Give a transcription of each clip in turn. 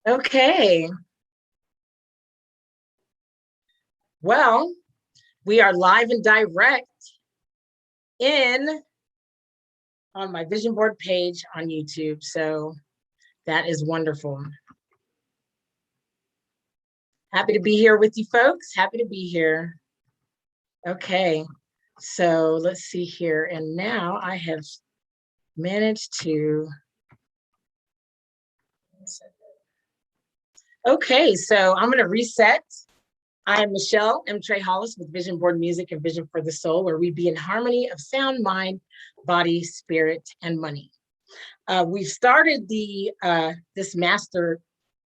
Okay. Well, we are live and direct in on my vision board page on YouTube. So that is wonderful. Happy to be here with you folks. Happy to be here. Okay. So let's see here. And now I have managed to. Okay, so I'm going to reset. I am Michelle M. Trey Hollis with Vision Board Music and Vision for the Soul, where we be in harmony of sound, mind, body, spirit, and money. We've started this Master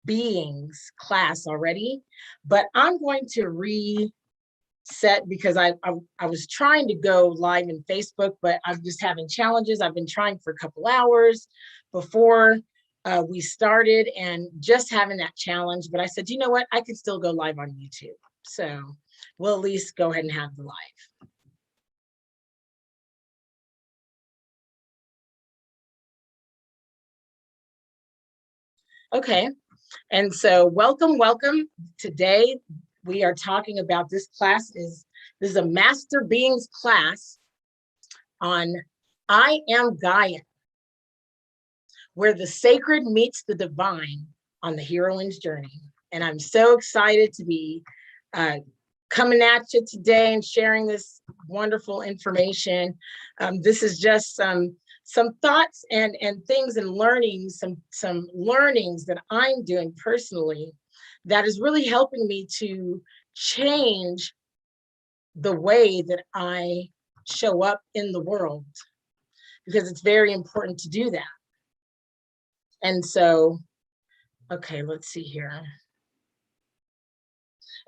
Beings class already, but I'm going to reset because I was trying to go live in Facebook, but I'm just having challenges. I've been trying for a couple hours before we started and just having that challenge. But I said, you know what? I can still go live on YouTube. So we'll at least go ahead and have the live. Okay. And so welcome. Today we are talking about this is a Master Beings class on I Am GAIA, where the sacred meets the divine on the HeroINe's journey. And I'm so excited to be coming at you today and sharing this wonderful information. This is just some thoughts and things and learnings, some learnings that I'm doing personally that is really helping me to change the way that I show up in the world, because it's very important to do that. And so, okay, let's see here.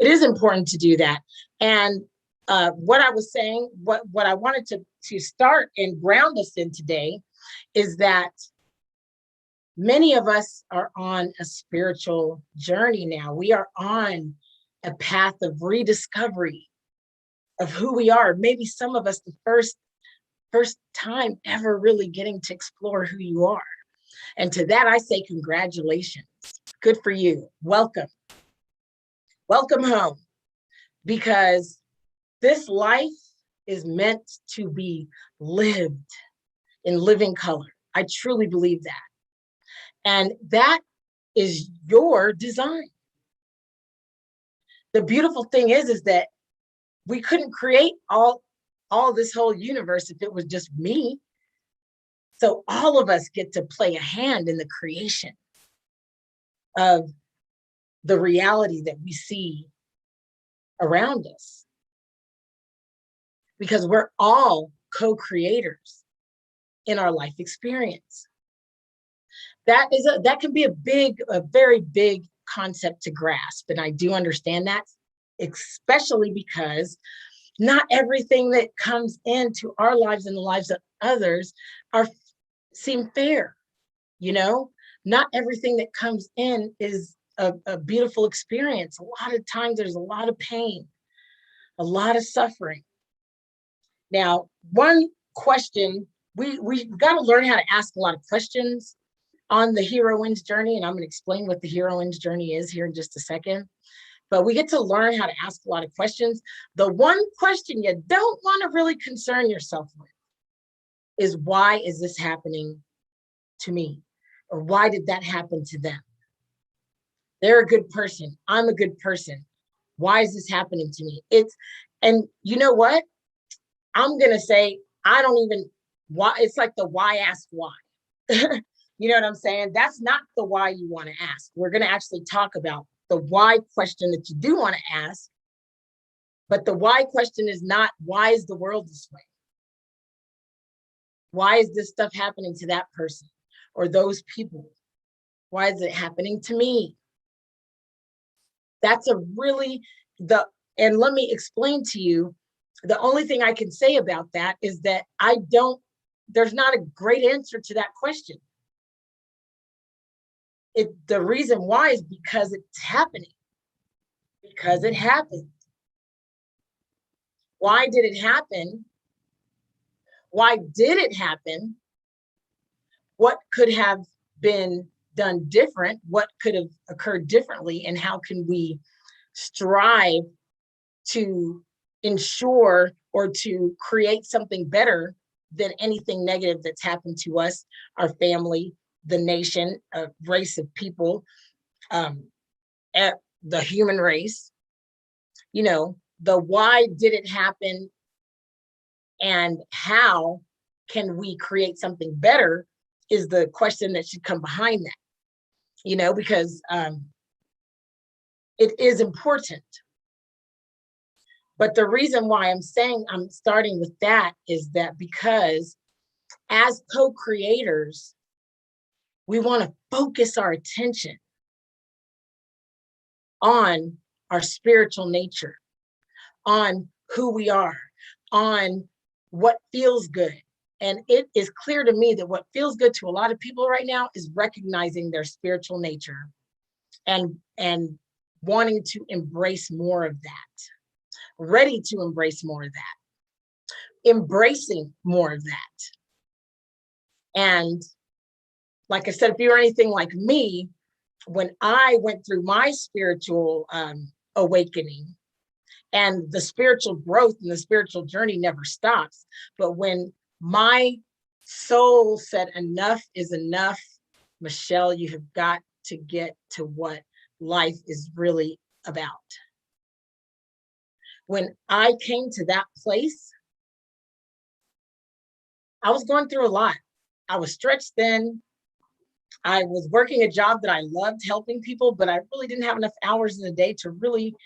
It is important to do that. And what I was saying, what I wanted to start and ground us in today is that many of us are on a spiritual journey now. We are on a path of rediscovery of who we are. Maybe some of us the first time ever really getting to explore who you are. And to that I say congratulations. Good for you. Welcome. Welcome home. Because this life is meant to be lived in living color. I truly believe that. And that is your design. The beautiful thing is that we couldn't create all this whole universe if it was just me. So all of us get to play a hand in the creation of the reality that we see around us, because we're all co-creators in our life experience. That can be a very big concept to grasp, and I do understand that, especially because not everything that comes into our lives and the lives of others seem fair. Not everything that comes in is a beautiful experience. A lot of times there's a lot of pain, a lot of suffering. Now, one question, we've got to learn how to ask a lot of questions on the HeroINe's journey, and I'm going to explain what the HeroINe's journey is here in just a second. But we get to learn how to ask a lot of questions. The one question you don't want to really concern yourself with is, why is this happening to me? Or why did that happen to them? They're a good person. I'm a good person. Why is this happening to me? And you know what? I'm going to say, I don't even, why. It's like the why ask why. You know what I'm saying? That's not the why you want to ask. We're going to actually talk about the why question that you do want to ask. But the why question is not, why is the world this way? Why is this stuff happening to that person or those people? Why is it happening to me? That's and let me explain to you, the only thing I can say about that is that there's not a great answer to that question. The reason why is because it's happening. Because it happened. Why did it happen? Why did it happen? What could have been done different? What could have occurred differently? And how can we strive to ensure or to create something better than anything negative that's happened to us, our family, the nation, a race of people, at the human race? You know, the why did it happen and how can we create something better is the question that should come behind that, you know, because it is important. But the reason why I'm saying I'm starting with that is that because as co-creators, we want to focus our attention on our spiritual nature, on who we are, on what feels good. And it is clear to me that what feels good to a lot of people right now is recognizing their spiritual nature and wanting to embrace more of that, ready to embrace more of that, embracing more of that. And like I said, if you're anything like me, when I went through my spiritual awakening, and the spiritual growth and the spiritual journey never stops. But when my soul said, enough is enough, Michelle, you have got to get to what life is really about. When I came to that place, I was going through a lot. I was stretched thin. I was working a job that I loved, helping people, but I really didn't have enough hours in a day to really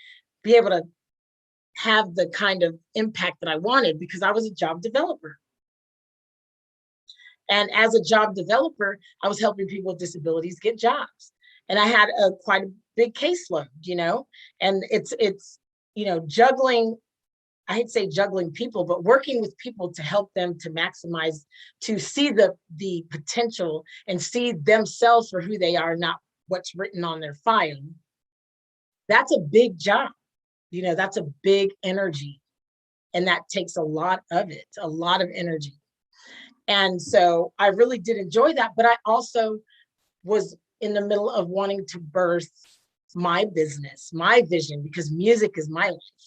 be able to have the kind of impact that I wanted because I was a job developer. And as a job developer, I was helping people with disabilities get jobs. And I had quite a big caseload, you know, and it's, you know, juggling, I hate to say juggling people, but working with people to help them to maximize, to see the potential and see themselves for who they are, not what's written on their file. That's a big job. You know, that's a big energy. And that takes a lot of it, a lot of energy. And so I really did enjoy that. But I also was in the middle of wanting to birth my business, my vision, because music is my life.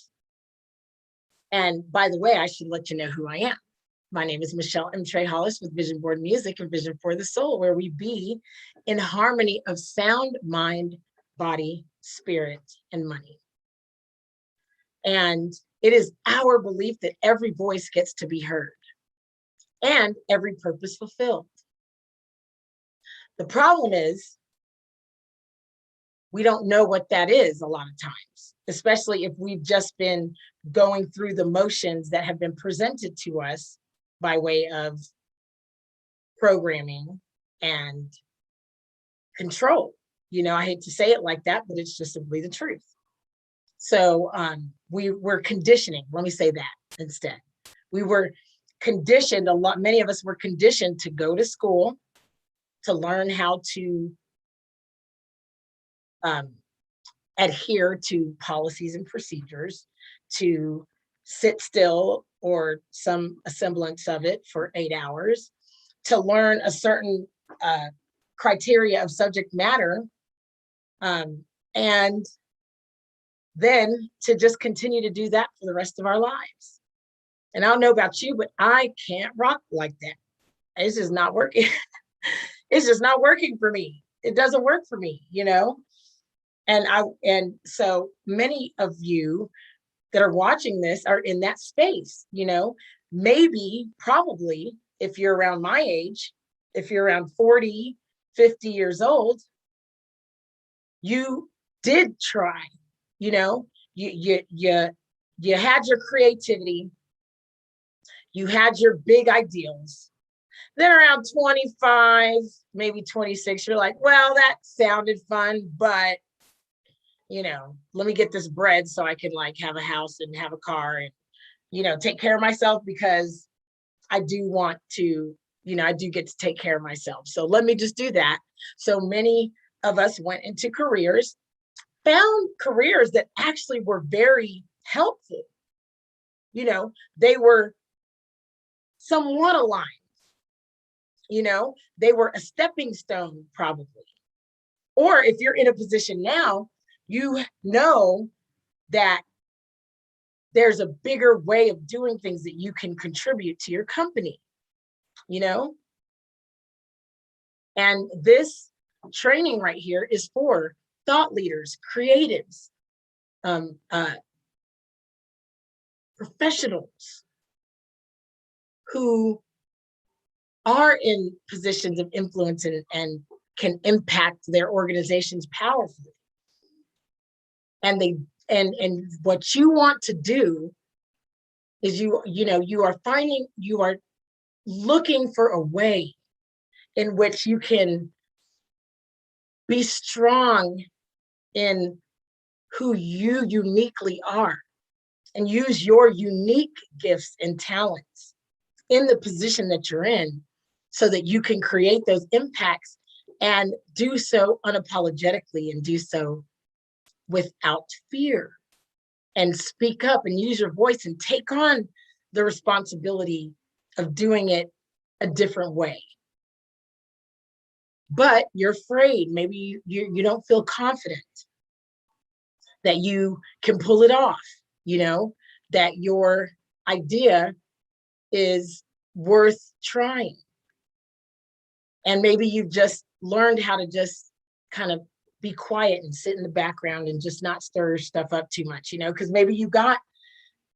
And by the way, I should let you know who I am. My name is Michelle M. Trey Hollis with Vision Board Music and Vision for the Soul, where we be in harmony of sound, mind, body, spirit, and money. And it is our belief that every voice gets to be heard and every purpose fulfilled. The problem is we don't know what that is a lot of times, especially if we've just been going through the motions that have been presented to us by way of programming and control. You know, I hate to say it like that, but it's just simply the truth. So we're conditioning. Let me say that instead. We were conditioned many of us were conditioned to go to school, to learn how to adhere to policies and procedures, to sit still or some semblance of it for 8 hours, to learn a certain criteria of subject matter, and then to just continue to do that for the rest of our lives. And I don't know about you, but I can't rock like that. It's just not working. It's just not working for me. It doesn't work for me, you know? And so many of you that are watching this are in that space, you know, maybe, probably, if you're around my age, if you're around 40, 50 years old, you did try, you know, you had your creativity, you had your big ideals. Then around 25, maybe 26, you're like, well, that sounded fun, but you know, let me get this bread so I can like have a house and have a car and, you know, take care of myself, because I do want to, you know, I do get to take care of myself. So let me just do that. So many of us went into careers, found careers that actually were very helpful. You know, they were somewhat aligned. You know, they were a stepping stone, probably. Or if you're in a position now, you know that there's a bigger way of doing things that you can contribute to your company, you know? And this training right here is for thought leaders, creatives, professionals who are in positions of influence and can impact their organizations powerfully. And what you want to do is you are looking for a way in which you can be strong in who you uniquely are and use your unique gifts and talents in the position that you're in so that you can create those impacts and do so unapologetically and do so without fear, and speak up and use your voice and take on the responsibility of doing it a different way. But you're afraid, maybe you don't feel confident that you can pull it off, that your idea is worth trying. And maybe you've just learned how to just kind of be quiet and sit in the background and just not stir stuff up too much, because maybe you got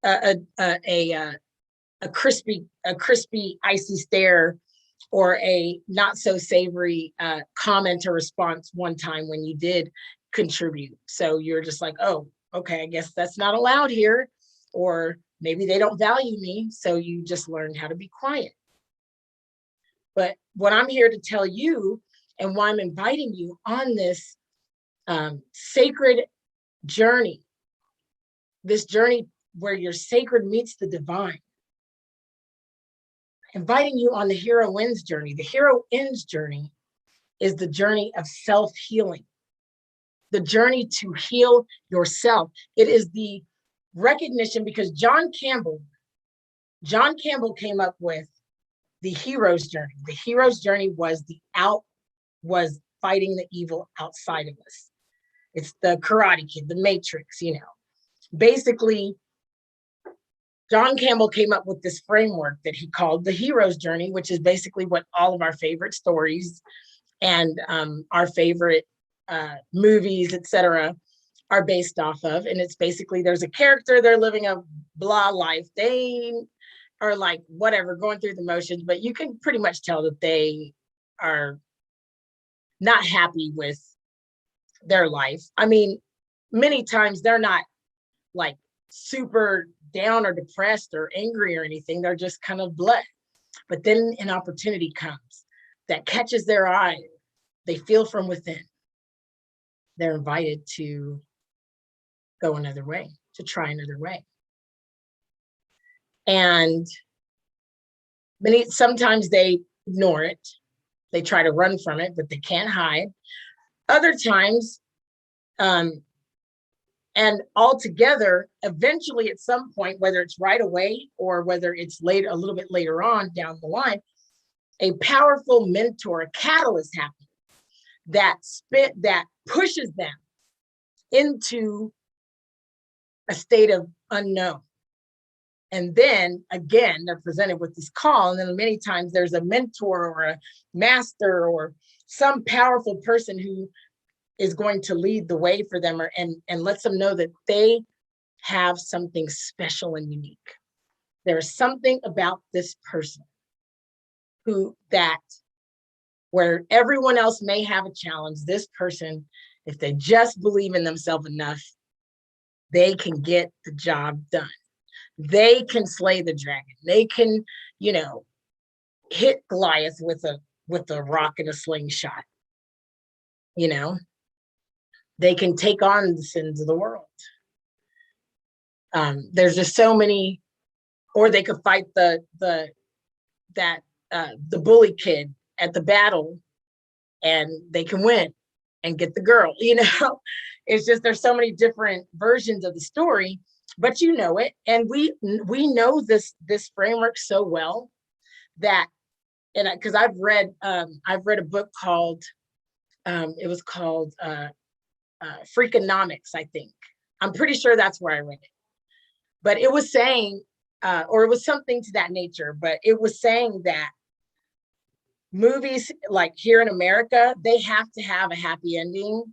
a crispy icy stare or a not so savory comment or response one time when you did contribute. So you're just like, oh, okay, I guess that's not allowed here. Or maybe they don't value me. So you just learned how to be quiet. But what I'm here to tell you, and why I'm inviting you on this sacred journey, this journey where your sacred meets the divine, inviting you on the HeroINe's journey. The HeroINe's journey is the journey of self-healing, the journey to heal yourself. It is the recognition, because John Campbell came up with the hero's journey. The hero's journey was fighting the evil outside of us. It's the Karate Kid, the Matrix, Basically, John Campbell came up with this framework that he called the hero's journey, which is basically what all of our favorite stories and our favorite movies, etc., are based off of. And it's basically, there's a character, they're living a blah life. They are like, whatever, going through the motions, but you can pretty much tell that they are not happy with their life. I mean, many times they're not like super down or depressed or angry or anything. They're just kind of blah. But then an opportunity comes that catches their eye. They feel from within. They're invited to go another way, to try another way. And sometimes they ignore it. They try to run from it, but they can't hide. Other times, and altogether, eventually at some point, whether it's right away or whether it's later, a little bit later on down the line, a powerful mentor, a catalyst happens that pushes them into a state of unknown. And then again, they're presented with this call. And then many times there's a mentor or a master or some powerful person who is going to lead the way for them and lets them know that they have something special and unique. There's something about this person where everyone else may have a challenge, this person, if they just believe in themselves enough, they can get the job done. They can slay the dragon. They can, hit Goliath with a rock and a slingshot. They can take on the sins of the world. There's just so many, or they could fight the bully kid at the battle, and they can win and get the girl. It's just, there's so many different versions of the story, but you know it, and we know this framework so well that, and because I've read a book called It was called Freakonomics, I think. I'm pretty sure that's where I read it. But it was saying, or it was something to that nature, but it was saying that movies like here in America, they have to have a happy ending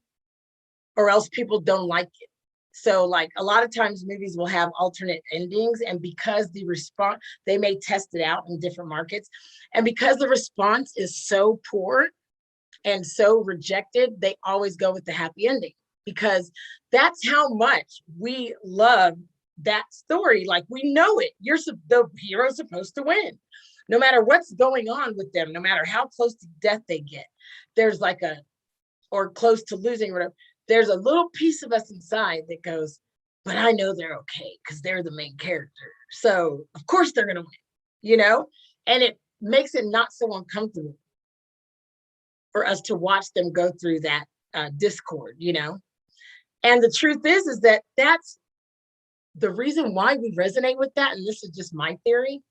or else people don't like it. So like a lot of times movies will have alternate endings, and because the response, they may test it out in different markets. And because the response is so poor and so rejected, they always go with the happy ending because that's how much we love that story. Like we know it. The hero's supposed to win. No matter what's going on with them, no matter how close to death they get, there's like or close to losing, whatever, there's a little piece of us inside that goes, but I know they're okay because they're the main character. So of course they're gonna win, And it makes it not so uncomfortable for us to watch them go through that discord, And the truth is that that's the reason why we resonate with that. And this is just my theory,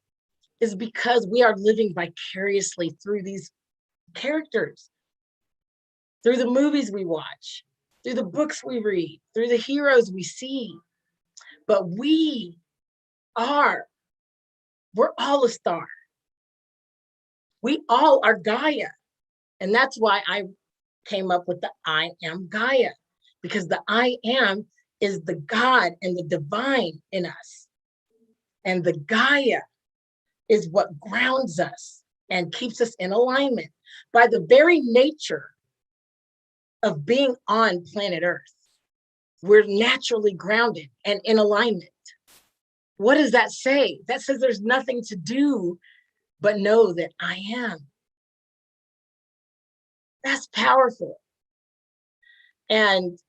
is because we are living vicariously through these characters, through the movies we watch, through the books we read, through the heroes we see. But we're all a star. We all are Gaia. And that's why I came up with the I am Gaia, because the I am is the God and the divine in us. And the Gaia is what grounds us and keeps us in alignment by the very nature of being on planet Earth. We're naturally grounded and in alignment. What does that say? That says there's nothing to do but know that I am. That's powerful. And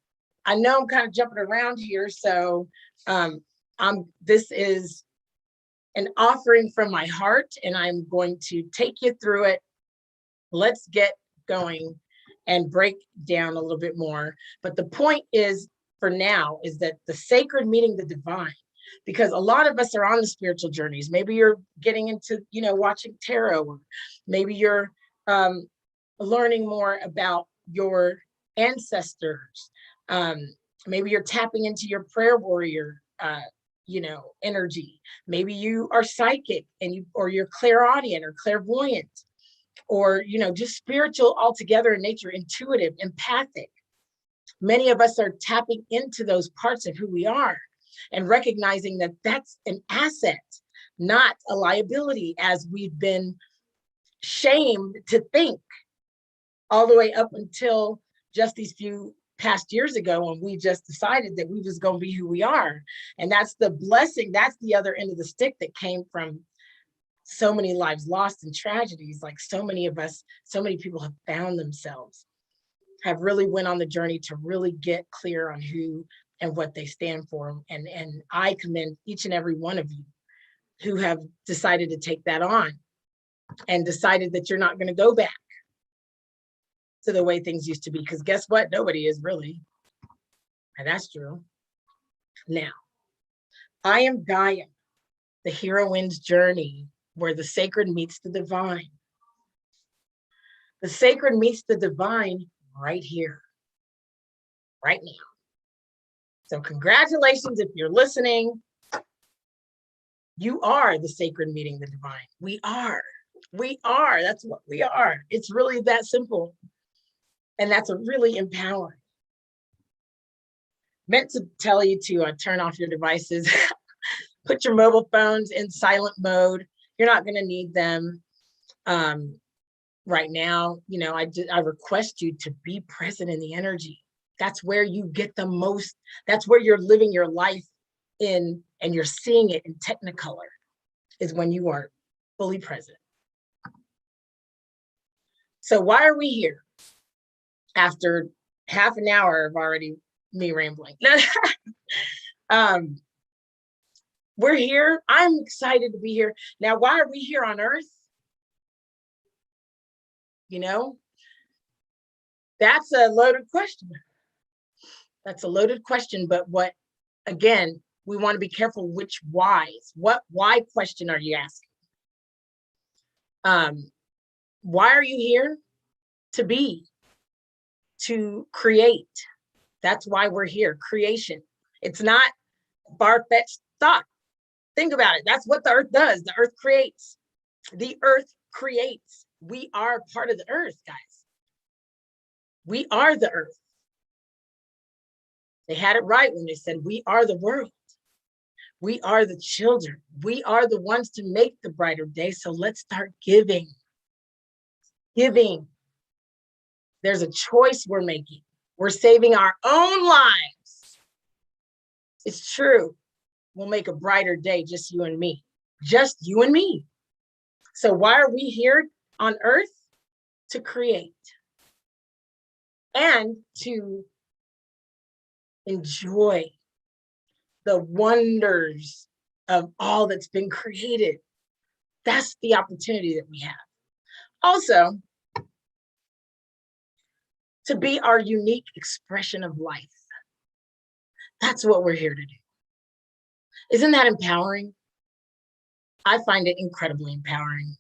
I know I'm kind of jumping around here, so this is an offering from my heart, and I'm going to take you through it. Let's get going and break down a little bit more. But the point is, for now, is that the sacred meeting the divine, because a lot of us are on the spiritual journeys. Maybe you're getting into, watching tarot, or maybe you're learning more about your ancestors. Maybe you're tapping into your prayer warrior energy. Maybe you are psychic or you're clairaudient or clairvoyant, or just spiritual altogether in nature, intuitive, empathic. Many of us are tapping into those parts of who we are and recognizing that that's an asset, not a liability, as we've been shamed to think all the way up until just these few past years ago, when we just decided that we was going to be who we are. And that's the blessing. That's the other end of the stick that came from so many lives lost in tragedies. Like so many of us, so many people have found themselves, have really went on the journey to really get clear on who and what they stand for. And I commend each and every one of you who have decided to take that on and decided that you're not going to go back to the way things used to be. Because guess what? Nobody is really. And that's true. Now, I am Gaia, the HeroINe's journey, where the sacred meets the divine. The sacred meets the divine right here, right now. So congratulations if you're listening. You are the sacred meeting the divine. We are. That's what we are. It's really that simple. And that's a really empowering. Meant to tell you to turn off your devices, put your mobile phones in silent mode. You're not going to need them right now. I request you to be present in the energy. That's where you get the most. That's where you're living your life in, and you're seeing it in technicolor, is when you are fully present. So why are we here? After half an hour of already me rambling. We're here. I'm excited to be here. Now, why are we here on Earth? That's a loaded question. But again, we want to be careful which whys. What why question are you asking? Why are you here? To be. to create. That's why we're here, creation. It's not far-fetched thought. Think about it. That's what the earth does. The earth creates. The earth creates. We are part of the earth, guys. We are the earth. They had it right when they said, we are the world. We are the children. We are the ones to make the brighter day. So let's start giving. Giving. There's a choice we're making. We're saving our own lives. It's true. We'll make a brighter day, just you and me. Just you and me. So why are we here on earth? To create and to enjoy the wonders of all that's been created. That's the opportunity that we have. Also, to be our unique expression of life. That's what we're here to do. Isn't that empowering? I find it incredibly empowering.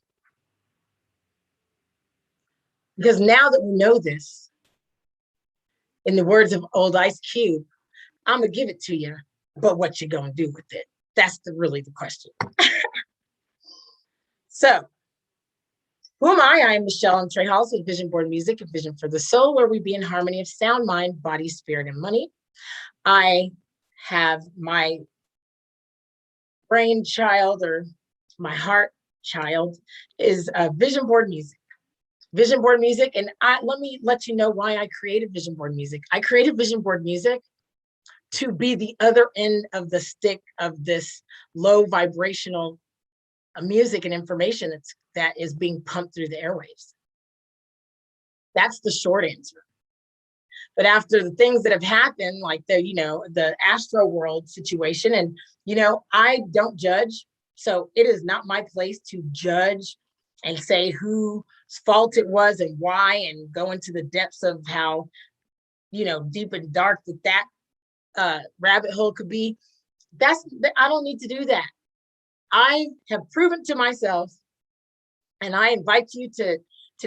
Because now that we know this, in the words of old Ice Cube, I'm gonna give it to you, but what you gonna do with it? That's really the question. So, who am I? I am Michelle and Trey Halls with Vision Board Music and Vision for the Soul, where we be in harmony of sound, mind, body, spirit, and money. I have my brainchild, or my heart child, is Vision Board Music. Vision Board Music, and let me let you know why I created Vision Board Music. I created Vision Board Music to be the other end of the stick of this low vibrational music and information that is being pumped through the airwaves. That's the short answer. But after the things that have happened, like the Astro World situation, and I don't judge, so it is not my place to judge and say whose fault it was and why, and go into the depths of how deep and dark that rabbit hole could be. I don't need to do that. I have proven to myself, and I invite you to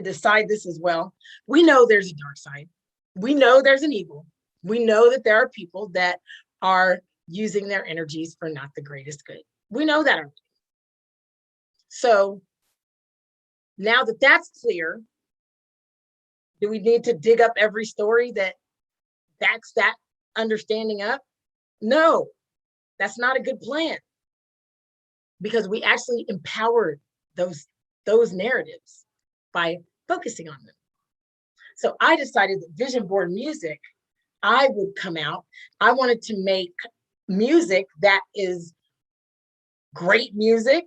decide this as well. We know there's a dark side. We know there's an evil. We know that there are people that are using their energies for not the greatest good. We know that already. So now that that's clear, do we need to dig up every story that backs that understanding up? No, that's not a good plan, because we actually empowered those narratives by focusing on them. So I decided that Vision Board Music, I would come out. I wanted to make music that is great music,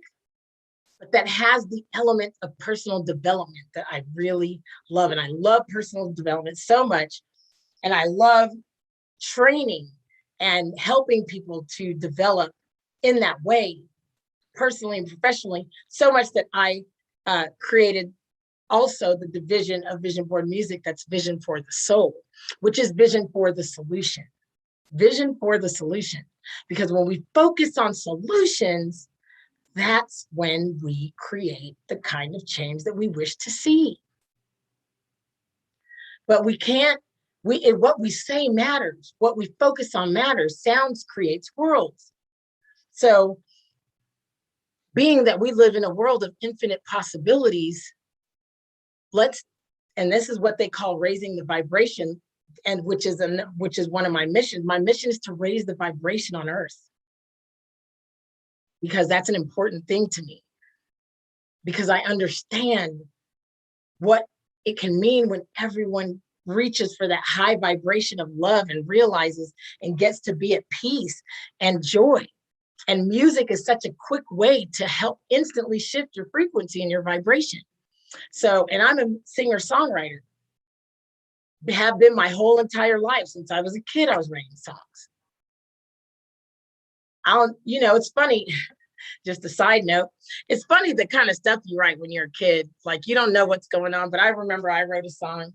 but that has the element of personal development that I really love. And I love personal development so much. And I love training and helping people to develop in that way, personally and professionally, so much that I created also the division of Vision Board Music, that's Vision for the Soul, which is Vision for the Solution. Vision for the Solution. Because when we focus on solutions, that's when we create the kind of change that we wish to see. But we can't, what we say matters. What we focus on matters. Sounds creates worlds. So being that we live in a world of infinite possibilities, and this is what they call raising the vibration, and which is one of my missions. My mission is to raise the vibration on Earth, because that's an important thing to me, because I understand what it can mean when everyone reaches for that high vibration of love and realizes and gets to be at peace and joy. And music is such a quick way to help instantly shift your frequency and your vibration. So, and I'm a singer-songwriter, have been my whole entire life. Since I was a kid, I was writing songs. It's funny, just a side note, it's funny the kind of stuff you write when you're a kid, like you don't know what's going on. But I remember I wrote a song,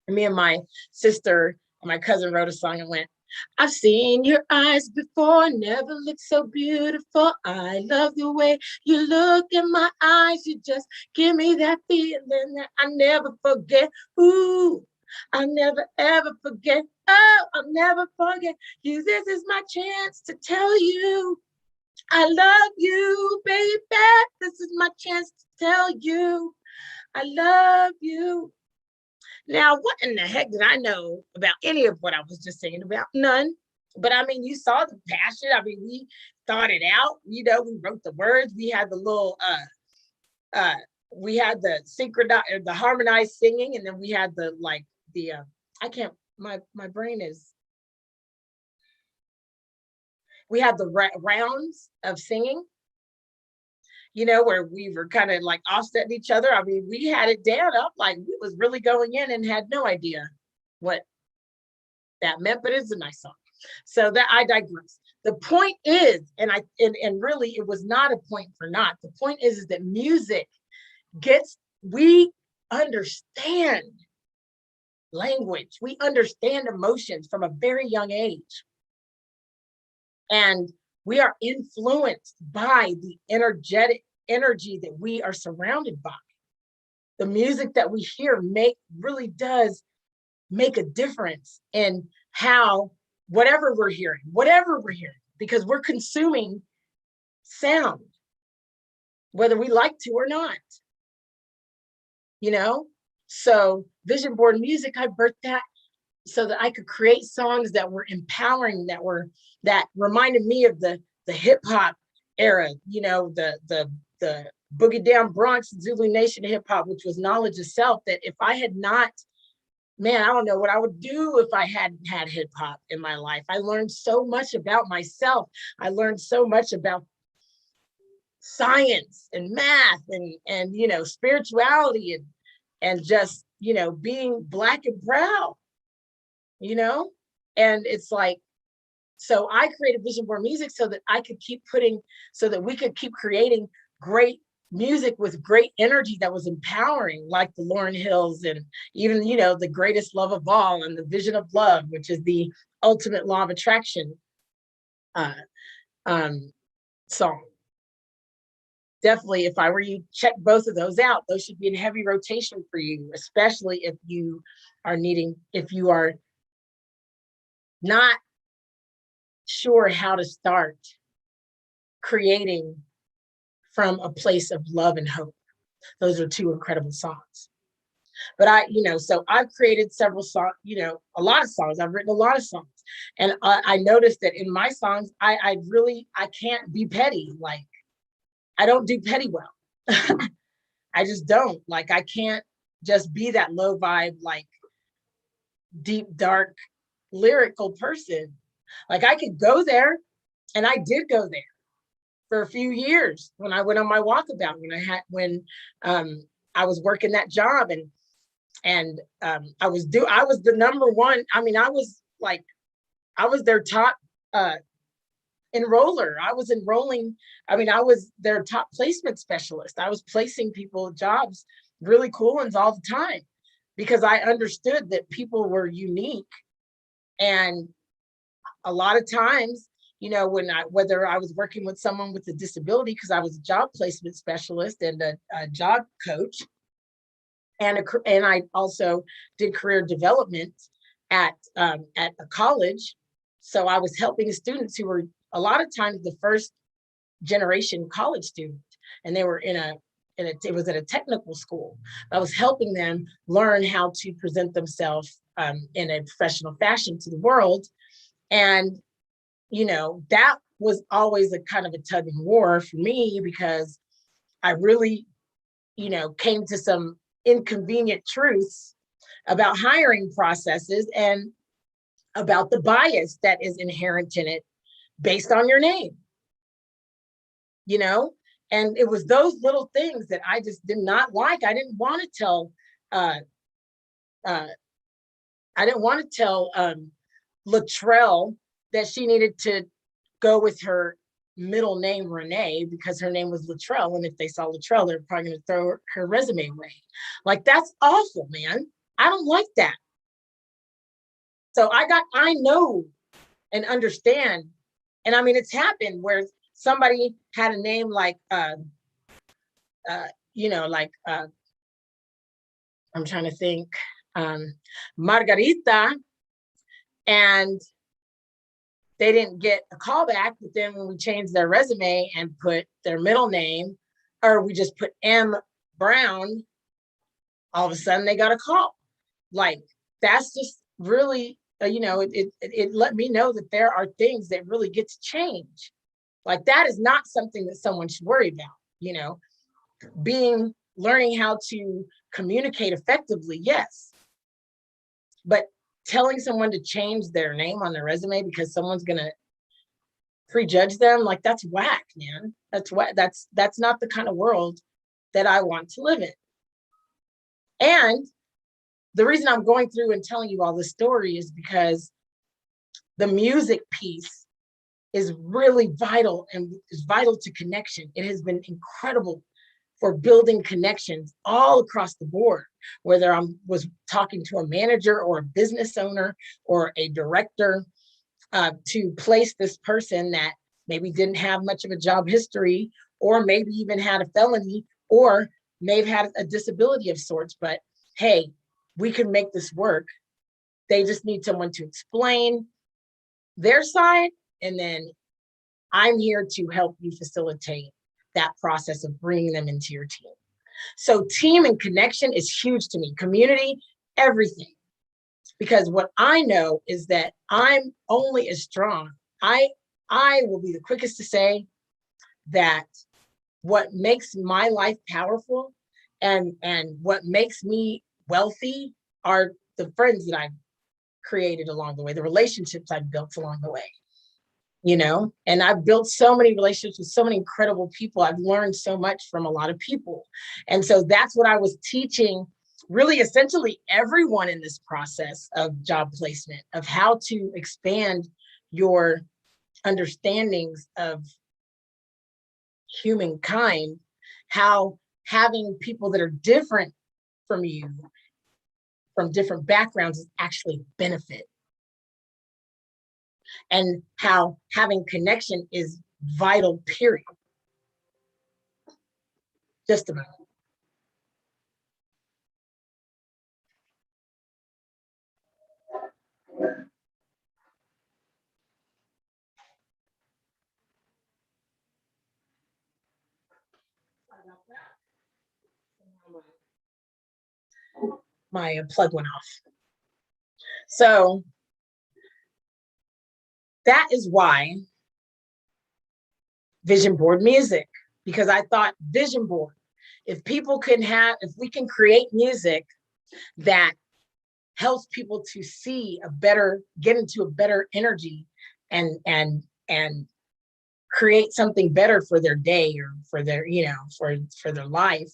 and me and my sister and my cousin wrote a song and went, I've seen your eyes before, never looked so beautiful. I love the way you look in my eyes. You just give me that feeling that I never forget. Ooh, I'll never ever forget. Oh, I'll never forget you. This is my chance to tell you I love you, baby. This is my chance to tell you I love you. Now, what in the heck did I know about any of what I was just saying about? None. But I mean, you saw the passion. I mean, we thought it out. You know, we wrote the words. We had the little we had the synchronized, the harmonized singing, and then we had the like the I can't, my brain is, we had the rounds of singing, you know, where we were kind of like offsetting each other. I mean, we had it down up like we was really going in and had no idea what that meant, but it's a nice song. So that, I digress. The point is, and really it was not a point for naught. The point is that music gets, we understand language, we understand emotions from a very young age. And we are influenced by the energetic energy that we are surrounded by. The music that we hear really does make a difference in how, whatever we're hearing, because we're consuming sound, whether we like to or not, you know? So vision board music, I birthed that so that I could create songs that were empowering, that reminded me of the hip hop era, you know, the boogie down Bronx Zulu Nation hip hop, which was knowledge of self. That if I had not, man, I don't know what I would do if I hadn't had hip hop in my life. I learned so much about myself. I learned so much about science and math and you know, spirituality and just, you know, being Black and proud, you know? And it's like, so I created vision board music so that I could keep so that we could keep creating great music with great energy that was empowering, like the Lauryn Hills, and even, you know, the Greatest Love of All and the Vision of Love, which is the ultimate law of attraction song. Definitely, if I were you, check both of those out. Those should be in heavy rotation for you, especially if you are not sure how to start creating from a place of love and hope. Those are two incredible songs. But so I've created several songs, you know, a lot of songs. I've written a lot of songs. And I noticed that in my songs, I can't be petty. Like, I don't do petty well. I just don't. Like, I can't just be that low vibe, like deep, dark, lyrical person. Like, I could go there, and I did go there for a few years when I went on my walkabout, when I was working that job, and I was the number one. I mean, I was their top enroller. I was enrolling. I mean, I was their top placement specialist. I was placing people jobs, really cool ones, all the time, because I understood that people were unique. And a lot of times, you know, whether I was working with someone with a disability, because I was a job placement specialist and a job coach, and I also did career development at a college. So I was helping students who were a lot of times the first generation college student, and they were it was at a technical school. I was helping them learn how to present themselves in a professional fashion to the world. And, you know, that was always a kind of a tug and war for me, because I really, you know, came to some inconvenient truths about hiring processes and about the bias that is inherent in it based on your name, you know? And it was those little things that I just did not like. I didn't want to tell Latrell that she needed to go with her middle name, Renee, because her name was Latrell. And if they saw Latrell, they're probably going to throw her resume away. Like, that's awful, man. I don't like that. So I know and understand. And I mean, it's happened where somebody had a name like, I'm trying to think. Margarita, and they didn't get a call back. But then when we changed their resume and put their middle name, or we just put M Brown, all of a sudden they got a call. Like, that's just really, it let me know that there are things that really get to change. Like, that is not something that someone should worry about, learning how to communicate effectively, yes. But telling someone to change their name on their resume because someone's gonna prejudge them, like, that's whack, man. That's whack. That's not the kind of world that I want to live in. And the reason I'm going through and telling you all this story is because the music piece is really vital, and is vital to connection. It has been incredible for building connections all across the board, whether I was talking to a manager or a business owner or a director, to place this person that maybe didn't have much of a job history, or maybe even had a felony, or may have had a disability of sorts, but hey, we can make this work. They just need someone to explain their side, and then I'm here to help you facilitate that process of bringing them into your team. So team and connection is huge to me. Community, everything. Because what I know is that I'm only as strong. I will be the quickest to say that what makes my life powerful and what makes me wealthy are the friends that I've created along the way, the relationships I've built along the way. And I've built so many relationships with so many incredible people. I've learned so much from a lot of people. And so that's what I was teaching really essentially everyone in this process of job placement, of how to expand your understandings of humankind, how having people that are different from you, from different backgrounds, is actually benefit. And how having connection is vital, period. Just a moment. My plug went off. So that is why vision board music, because I thought vision board, if we can create music that helps people to see get into a better energy and create something better for their day or for their, for their life,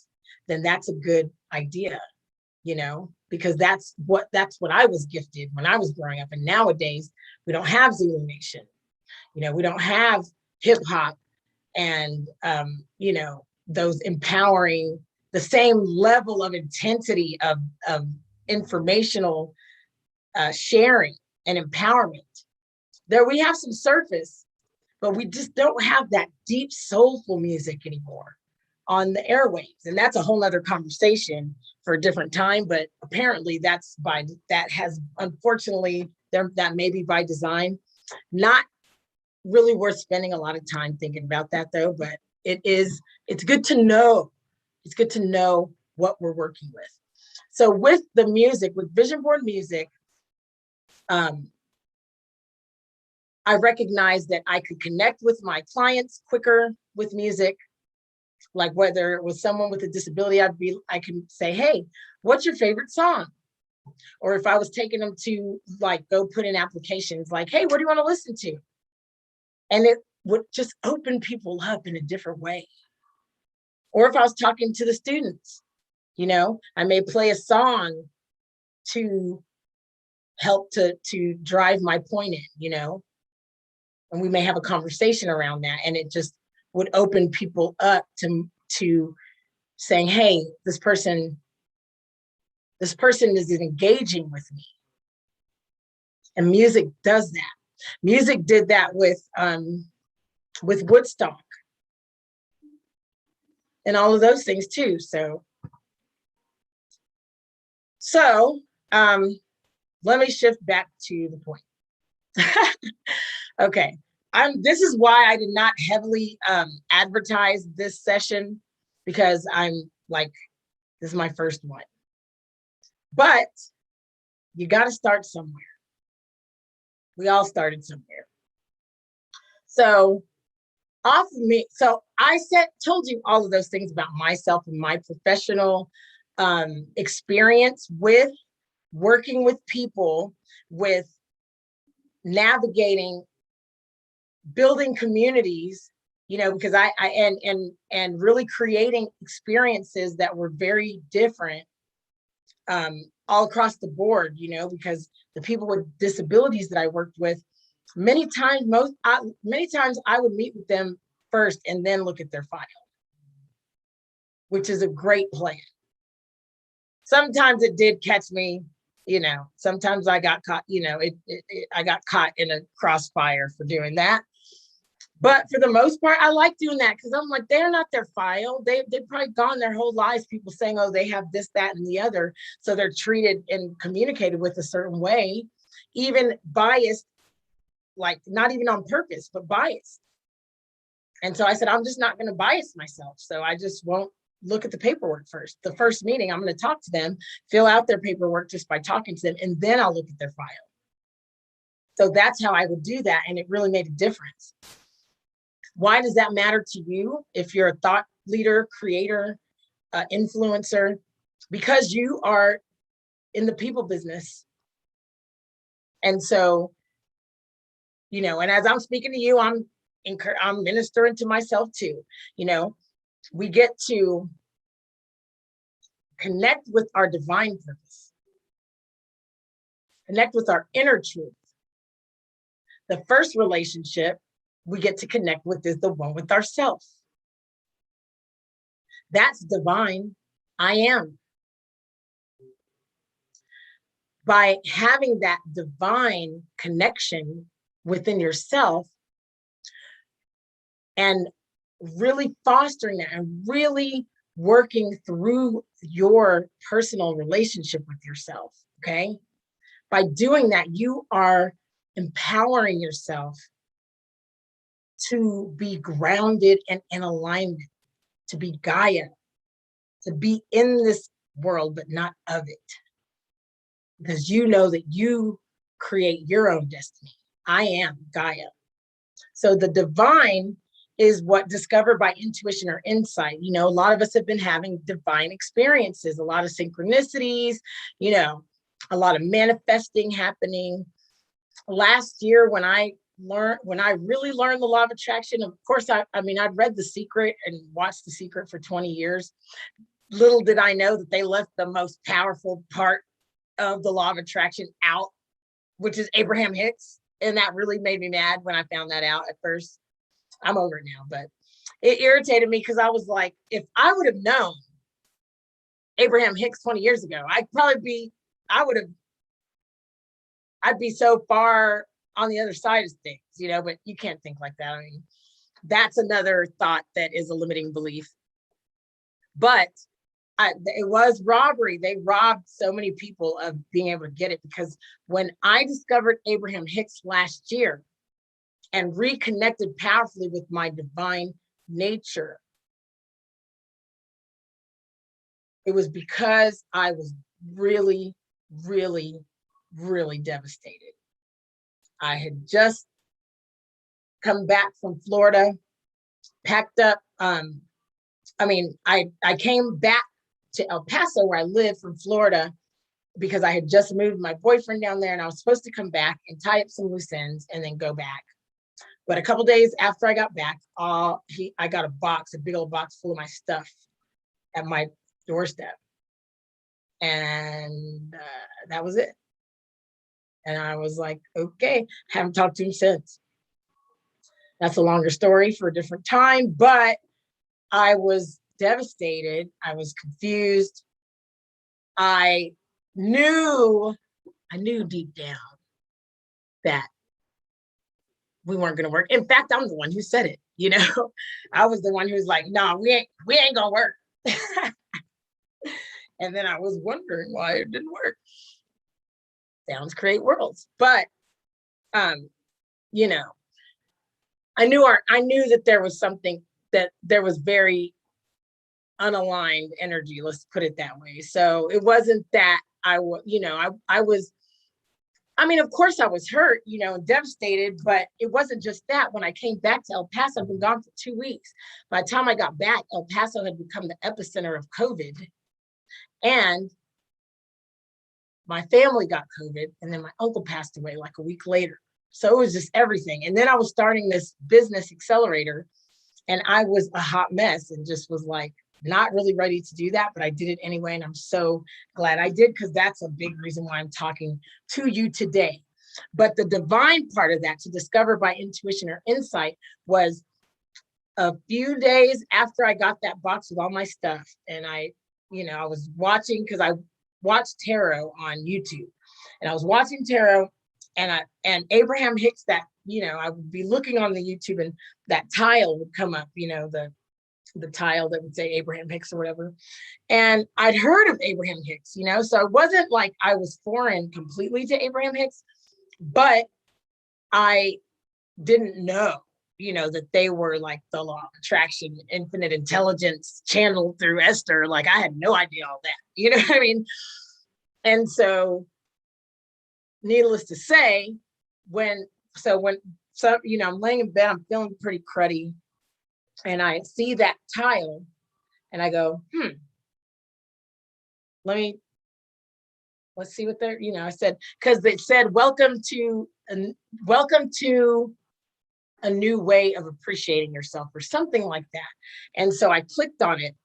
then that's a good idea, because that's what I was gifted when I was growing up. And nowadays we don't have Zulu Nation, we don't have hip hop and those empowering, the same level of intensity of informational sharing and empowerment. There we have some surface, but we just don't have that deep soulful music anymore on the airwaves. And that's a whole other conversation for a different time. But apparently that has, unfortunately, that may be by design. Not really worth spending a lot of time thinking about that though, but it's good to know. It's good to know what we're working with. So with the music, with vision board music, I recognized that I could connect with my clients quicker with music. Like whether it was someone with a disability, I can say, hey, what's your favorite song? Or if I was taking them to go put in applications, like, hey, what do you want to listen to? And it would just open people up in a different way. Or if I was talking to the students, I may play a song to help to drive my point in, and we may have a conversation around that. And it just would open people up to saying, hey, this person is engaging with me. And music does that. Music did that with Woodstock and all of those things too. So Let me shift back to the point. Okay. This is why I did not heavily advertise this session, because I'm like, this is my first one. But you got to start somewhere. We all started somewhere. So off of me, so I told you all of those things about myself and my professional experience with working with people, with navigating, building communities, because and really creating experiences that were very different all across the board, because the people with disabilities that I worked with, many times I would meet with them first and then look at their file, which is a great plan. Sometimes it did catch me, sometimes I got caught, I got caught in a crossfire for doing that. But for the most part, I like doing that, because I'm like, they're not their file. They've probably gone their whole lives, people saying, oh, they have this, that, and the other. So they're treated and communicated with a certain way, even biased, like not even on purpose, but biased. And so I said, I'm just not going to bias myself. So I just won't look at the paperwork first. The first meeting, I'm going to talk to them, fill out their paperwork just by talking to them, and then I'll look at their file. So that's how I would do that. And it really made a difference. Why does that matter to you if you're a thought leader, creator, influencer? Because you are in the people business. And so, and as I'm speaking to you, I'm ministering to myself too. We get to connect with our divine purpose, connect with our inner truth. The first relationship we get to connect with is the one with ourselves. That's divine. I am. By having that divine connection within yourself and really fostering that and really working through your personal relationship with yourself, okay? By doing that, you are empowering yourself to be grounded and in alignment, to be GAIA, to be in this world, but not of it. Because you know that you create your own destiny. I am GAIA. So the divine is what discovered by intuition or insight. A lot of us have been having divine experiences, a lot of synchronicities, a lot of manifesting happening. Last year, when I really learned the law of attraction, of course, I'd read The Secret and watched The Secret for 20 years. Little did I know that they left the most powerful part of the law of attraction out, which is Abraham Hicks. And that really made me mad when I found that out at first. I'm over it now, but it irritated me, because I was like, if I would have known Abraham Hicks 20 years ago, I'd be so far on the other side of things, but you can't think like that. That's another thought that is a limiting belief. But it was robbery. They robbed so many people of being able to get it, because when I discovered Abraham Hicks last year and reconnected powerfully with my divine nature, it was because I was really, really, really devastated. I had just come back from Florida, packed up. I came back to El Paso, where I live, from Florida, because I had just moved my boyfriend down there, and I was supposed to come back and tie up some loose ends and then go back. But a couple of days after I got back, I got a big old box full of my stuff at my doorstep. And that was it. And I was like, okay, haven't talked to him since. That's a longer story for a different time, but I was devastated. I was confused. I knew deep down that we weren't going to work. In fact, I'm the one who said it. I was the one who was like, no, we ain't going to work. And then I was wondering why it didn't work. Sounds create worlds. But, you know, I knew that there was something, that there was very unaligned energy, let's put it that way. So it wasn't that I was, I was, I mean, of course I was hurt, and devastated, but it wasn't just that. When I came back to El Paso, I've been gone for 2 weeks. By the time I got back, El Paso had become the epicenter of COVID. And my family got COVID, and then my uncle passed away like a week later. So it was just everything. And then I was starting this business accelerator, and I was a hot mess and just was like, not really ready to do that, but I did it anyway. And I'm so glad I did, because that's a big reason why I'm talking to you today. But the divine part of that, to discover by intuition or insight, was a few days after I got that box with all my stuff. And I was watching, because I watched tarot on YouTube, and I was watching tarot, and Abraham Hicks, that, I would be looking on the YouTube, and that tile would come up, the tile that would say Abraham Hicks or whatever. And I'd heard of Abraham Hicks, so it wasn't like I was foreign completely to Abraham Hicks, but I didn't know, that they were like the law of attraction, infinite intelligence channeled through Esther. Like, I had no idea all that, you know what I mean? And so, needless to say, I'm laying in bed, I'm feeling pretty cruddy, and I see that tile, and I go, let's see what they're, I said, because it said, welcome to a new way of appreciating yourself, or something like that. And so I clicked on it,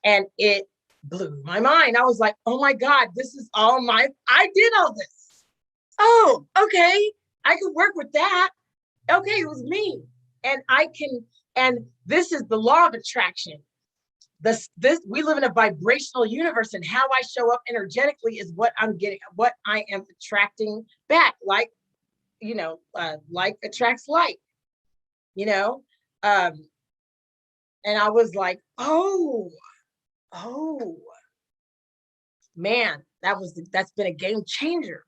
and it blew my mind. I was like, oh my God, this is I did all this. Oh, okay. I could work with that. Okay, it was me. And this is the law of attraction. This we live in a vibrational universe, and how I show up energetically is what I'm getting, what I am attracting back. Like, like attracts like, and I was like, oh man, that's been a game changer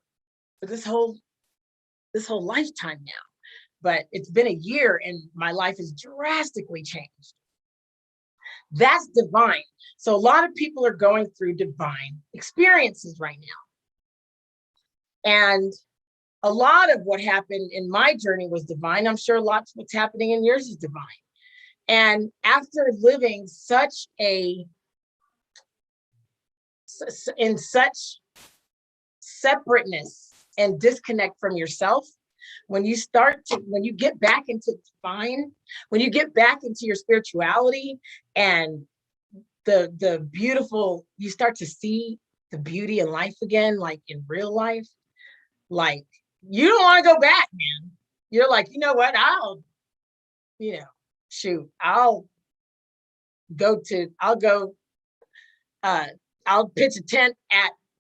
for this whole lifetime now. But it's been a year, and my life has drastically changed. That's divine. So a lot of people are going through divine experiences right now. And a lot of what happened in my journey was divine. I'm sure lots of what's happening in yours is divine. And after living in such separateness and disconnect from yourself, when you get back into divine, when you get back into your spirituality, and the beautiful, you start to see the beauty in life again, like in real life, like you don't want to go back, man. You're like, you know what? I'll pitch a tent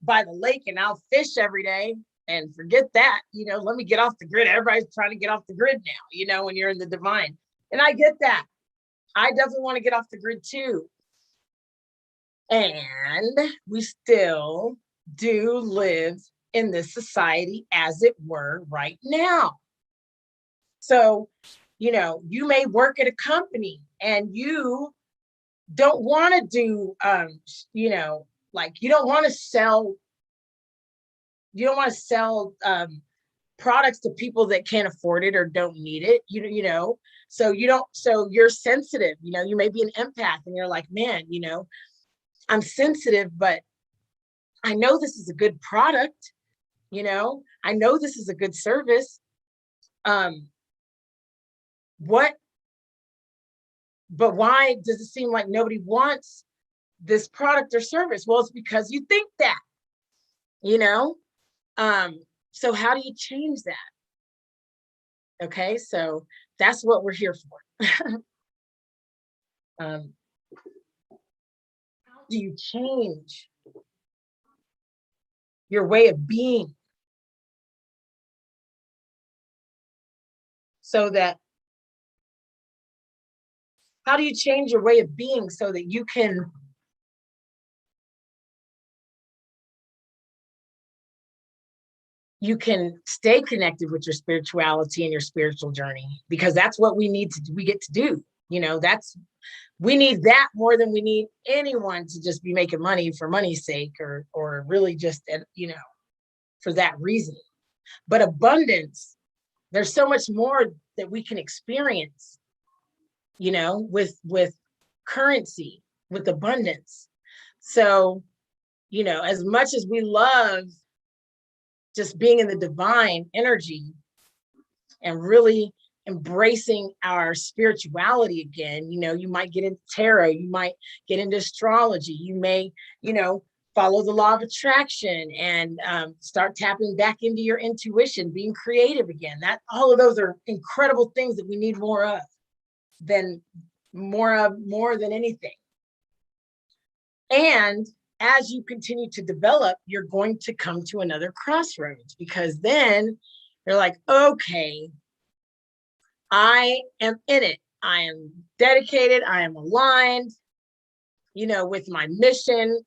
by the lake, and I'll fish every day and forget that, let me get off the grid. Everybody's trying to get off the grid now, when you're in the divine. And I get that. I definitely want to get off the grid too. And we still do live in this society, as it were, right now. So, you may work at a company, and you don't want to do, like, you don't want to sell products to people that can't afford it or don't need it, so you're sensitive, you may be an empath, and you're like, man, I'm sensitive, but I know this is a good product, I know this is a good service. But why does it seem like nobody wants this product or service? Well, it's because you think that, so how do you change that? Okay, so that's what we're here for. How do you change your way of being so that how do you change your way of being so that you can you can stay connected with your spirituality and your spiritual journey, because that's what we get to do. We need that more than we need anyone to just be making money for money's sake, or really just, for that reason. But abundance, there's so much more that we can experience, with currency, with abundance. So, as much as we love just being in the divine energy and really embracing our spirituality again, you might get into tarot, you might get into astrology, you may, follow the law of attraction and start tapping back into your intuition, being creative again. That all of those are incredible things that we need more than anything. And as you continue to develop, you're going to come to another crossroads, because then you're like, okay, I am in it. I am dedicated. I am aligned, with my mission.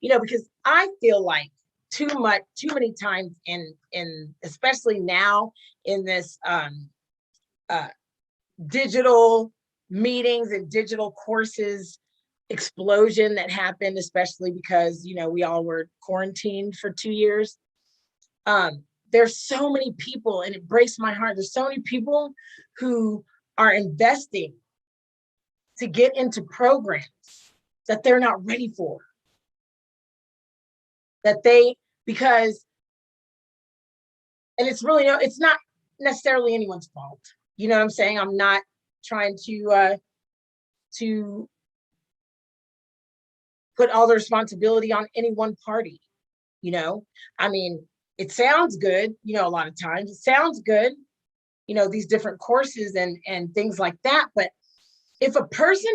Because I feel like too many times in especially now in this digital meetings and digital courses explosion that happened, especially because, we all were quarantined for 2 years. There's so many people, and it breaks my heart. There's so many people who are investing to get into programs that they're not ready for. Because it's really, it's not necessarily anyone's fault. You know what I'm saying? I'm not trying to put all the responsibility on any one party. It sounds good, a lot of times it sounds good, these different courses and things like that. But if a person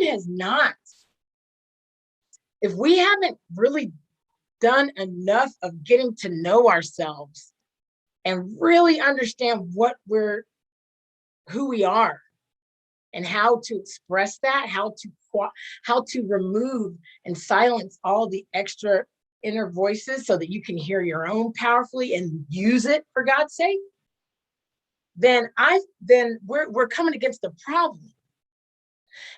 if we haven't really done enough of getting to know ourselves and really understand who we are and how to express that, how to remove and silence all the extra inner voices so that you can hear your own powerfully and use it, for God's sake, then we're coming against a problem.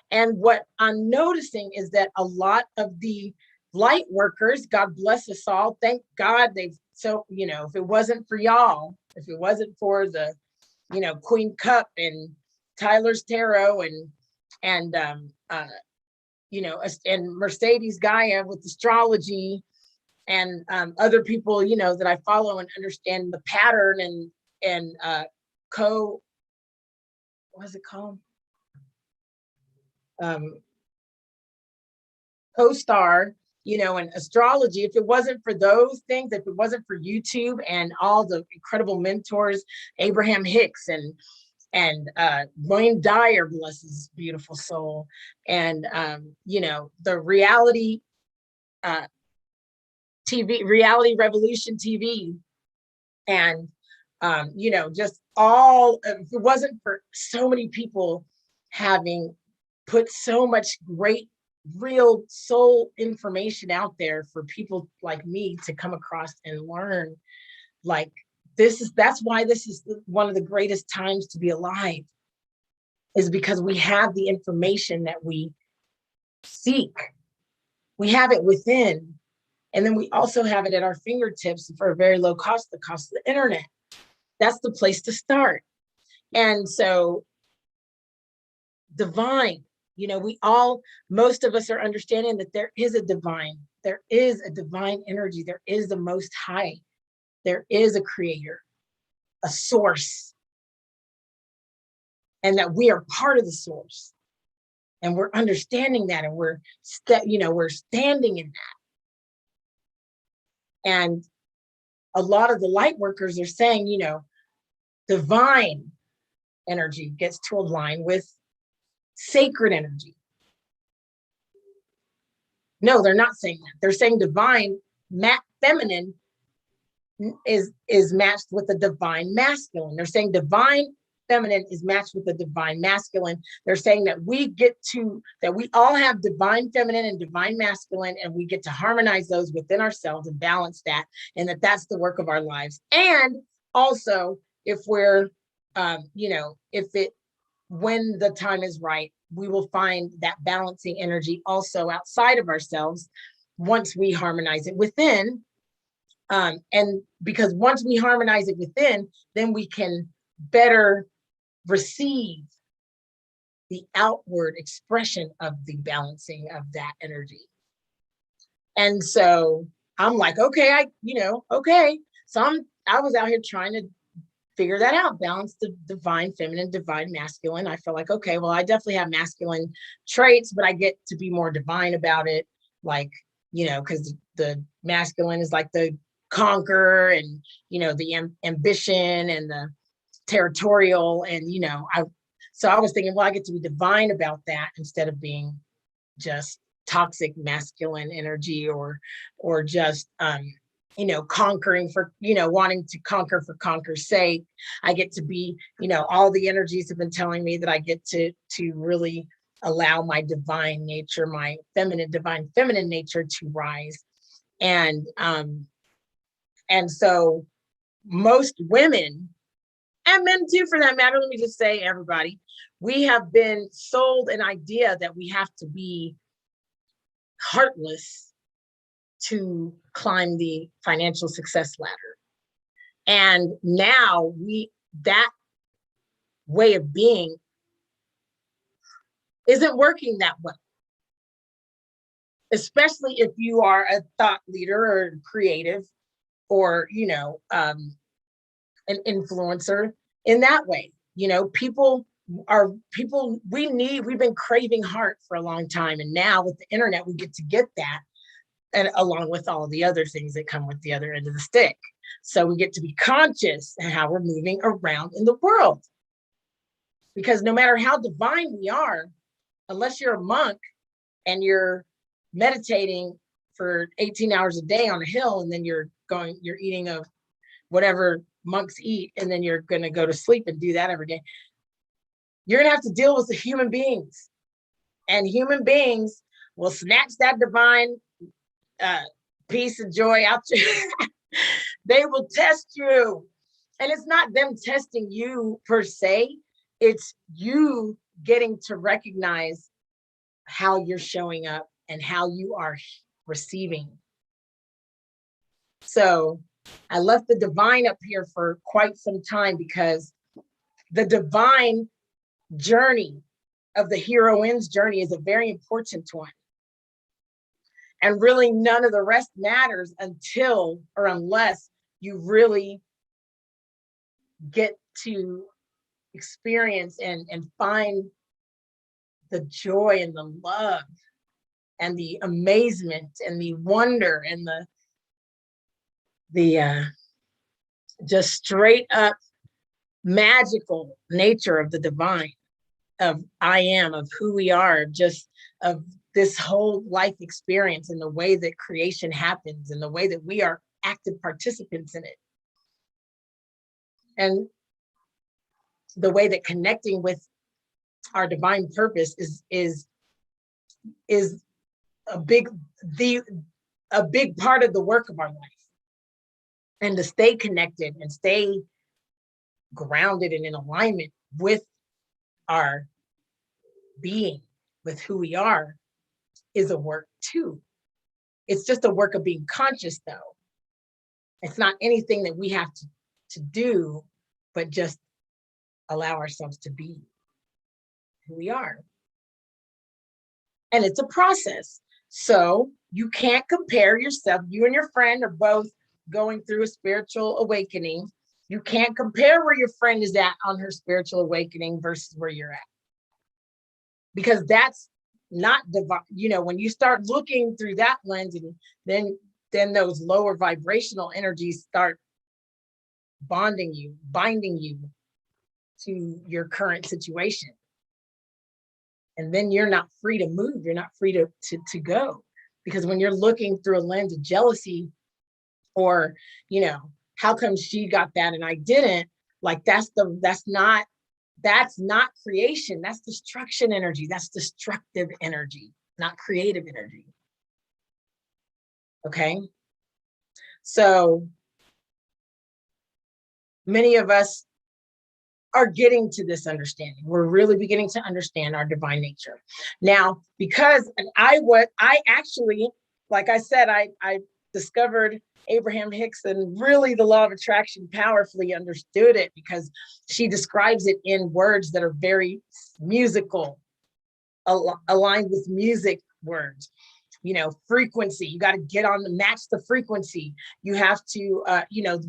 And what I'm noticing is that a lot of the light workers, God bless us all, thank God if it wasn't for y'all, if it wasn't for the, Queen Cup and Tyler's Tarot and Mercedes GAIA with astrology and other people, that I follow and understand the pattern and what's it called? Co-star, and astrology. If it wasn't for those things, if it wasn't for YouTube and all the incredible mentors, Abraham Hicks and Wayne Dyer, bless his beautiful soul, and the reality TV, Reality Revolution TV, and just if it wasn't for so many people having put so much great real soul information out there for people like me to come across and learn, that's why this is one of the greatest times to be alive, is because we have the information that we seek. We have it within, and then we also have it at our fingertips for a very low cost, the cost of the internet. That's the place to start. And so divine, most of us are understanding that there is a divine energy. There is the Most High. There is a creator, a source, and that we are part of the source. And we're understanding that, and we're standing in that. And a lot of the light workers are saying, divine energy gets to align with sacred energy. No, they're not saying that. They're saying divine feminine is matched with the divine masculine. They're saying divine feminine is matched with the divine masculine. They're saying that we all have divine feminine and divine masculine, and we get to harmonize those within ourselves and balance that, and that's the work of our lives. And also, if we're, you know, when the time is right, we will find that balancing energy also outside of ourselves once we harmonize it within. And because once we harmonize it within, then we can better receive the outward expression of the balancing of that energy. And so I'm like, okay, okay. So I was out here trying to figure that out, balance the divine feminine, divine masculine. I feel like, okay, well, I definitely have masculine traits, but I get to be more divine about it. Like, because the masculine is like the conqueror and, the ambition and the territorial. And, so I was thinking, well, I get to be divine about that instead of being just toxic masculine energy or just, conquering for, wanting to conquer for conquer's sake. I get to be, all the energies have been telling me that I get to really allow my divine nature, my divine feminine nature to rise. And so most women, and men too, for that matter, let me just say, everybody, we have been sold an idea that we have to be heartless to climb the financial success ladder. And now that way of being isn't working that well, especially if you are a thought leader or creative or, an influencer in that way. We've been craving heart for a long time. And now with the internet, we get to get that, and along with all the other things that come with the other end of the stick. So we get to be conscious of how we're moving around in the world. Because no matter how divine we are, unless you're a monk and you're meditating for 18 hours a day on a hill, and then you're eating of whatever monks eat, and then you're going to go to sleep and do that every day, you're going to have to deal with the human beings. And human beings will snatch that divine peace and joy out. They will test you. And it's not them testing you per se. It's you getting to recognize how you're showing up and how you are receiving. So I left the divine up here for quite some time because the divine journey of the HeroINe's journey is a very important one. And really none of the rest matters until or unless you really get to experience and find the joy and the love and the amazement and the wonder and the just straight up magical nature of the divine, of I am, of who we are, just of this whole life experience and the way that creation happens and the way that we are active participants in it. And the way that connecting with our divine purpose is a big part of the work of our life. And to stay connected and stay grounded and in alignment with our being, with who we are, is a work too. It's just a work of being conscious, though. It's not anything that we have to do, but just allow ourselves to be who we are. And it's a process. So you can't compare yourself. You and your friend are both going through a spiritual awakening. You can't compare where your friend is at on her spiritual awakening versus where you're at. Because that's not divine. When you start looking through that lens, and then those lower vibrational energies start binding you to your current situation. And then you're not free to move. You're not free to go. Because when you're looking through a lens of jealousy, or, how come she got that and I didn't? Like that's not creation. That's destruction energy. That's destructive energy, not creative energy. Okay. So many of us are getting to this understanding. We're really beginning to understand our divine nature. Now, because I actually, like I said, I discovered Abraham Hicks and really the law of attraction powerfully understood it because she describes it in words that are very musical, aligned with music words. You know, frequency, you got to get on the match the frequency. You have to,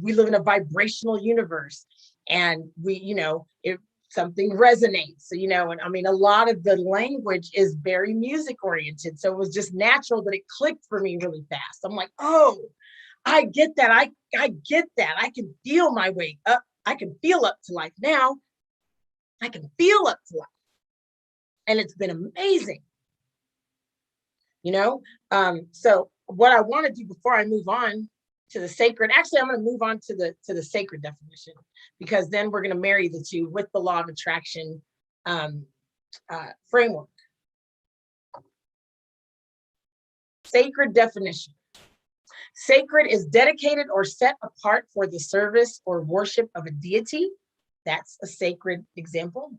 we live in a vibrational universe, and if something resonates, and I mean, a lot of the language is very music oriented. So it was just natural that it clicked for me really fast. I'm like, oh, I get that. I get that. I can feel my way up. I can feel up to life now. I can feel up to life. And it's been amazing. So what I want to do before I move on to the sacred, actually, I'm going to move on to the sacred definition, because then we're going to marry the two with the law of attraction framework. Sacred definition. Sacred is dedicated or set apart for the service or worship of a deity. That's a sacred example.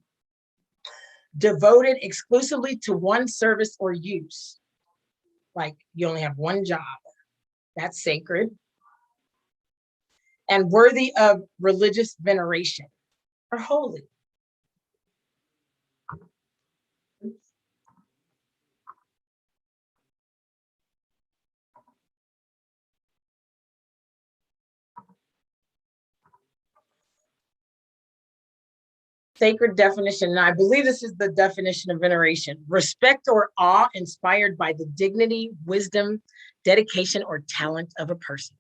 Devoted exclusively to one service or use. Like you only have one job. That's sacred. And worthy of religious veneration or holy. Sacred definition, and I believe this is the definition of veneration: respect or awe inspired by the dignity, wisdom, dedication, or talent of a person.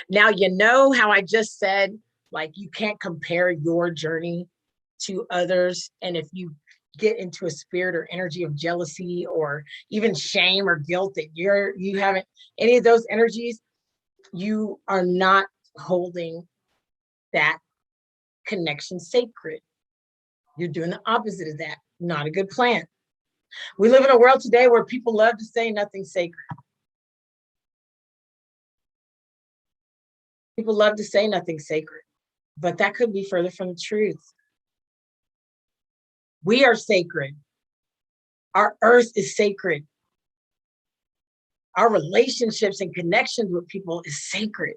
Now, you know how I just said, like, you can't compare your journey to others. And if you get into a spirit or energy of jealousy or even shame or guilt that you haven't any of those energies, you are not holding that connection sacred. You're doing the opposite of that. Not a good plan. We live in a world today where people love to say nothing sacred. People love to say nothing sacred, but that could be further from the truth. We are sacred. Our earth is sacred. Our relationships and connections with people is sacred.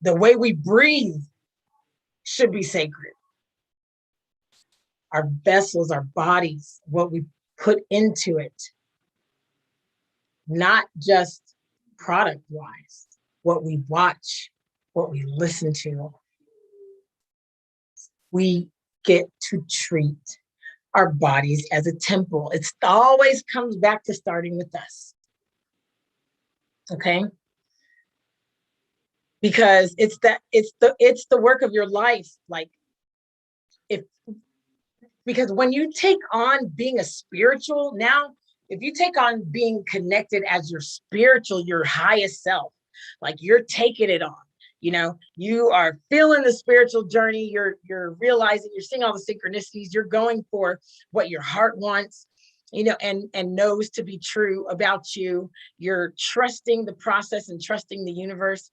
The way we breathe should be sacred. Our vessels, our bodies, what we put into it, not just product-wise, what we watch, what we listen to. We get to treat our bodies as a temple. It always comes back to starting with us. Okay? Because it's the work of your life. Like, because when you take on being a spiritual, now, if you take on being connected as your spiritual, your highest self, like you're taking it on, you are feeling the spiritual journey, you're realizing, you're seeing all the synchronicities, you're going for what your heart wants, and knows to be true about you. You're trusting the process and trusting the universe.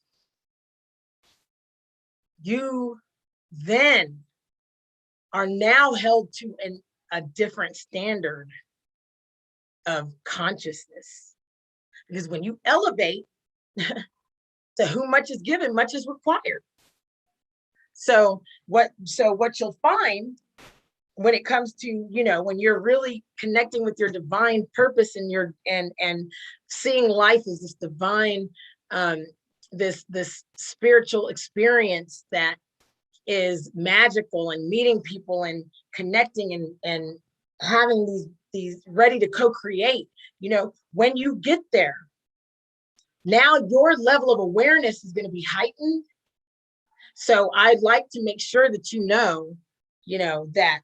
You then are now held to a different standard of consciousness. Because when you elevate, to whom much is given, much is required. So what you'll find when it comes to, when you're really connecting with your divine purpose and seeing life as this divine, this spiritual experience that is magical, and meeting people and connecting and having these ready to co-create, when you get there, now your level of awareness is going to be heightened. So I'd like to make sure that that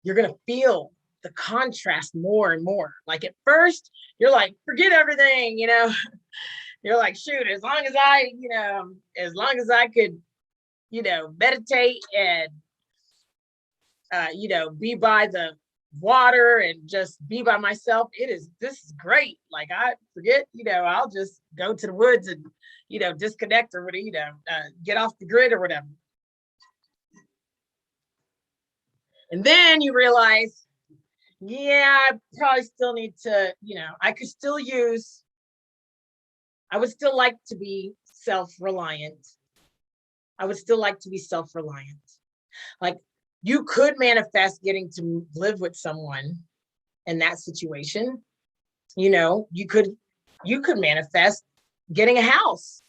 you're going to feel the contrast more and more. Like at first, you're like, forget everything, you're like, shoot, as long as I could, meditate and, be by the water and just be by myself. This is great. Like I forget, I'll just go to the woods and, disconnect or whatever, get off the grid or whatever. And then you realize, yeah, I probably still need to, I would still like to be self-reliant. I would still like to be self-reliant. Like you could manifest getting to live with someone in that situation. You could manifest getting a house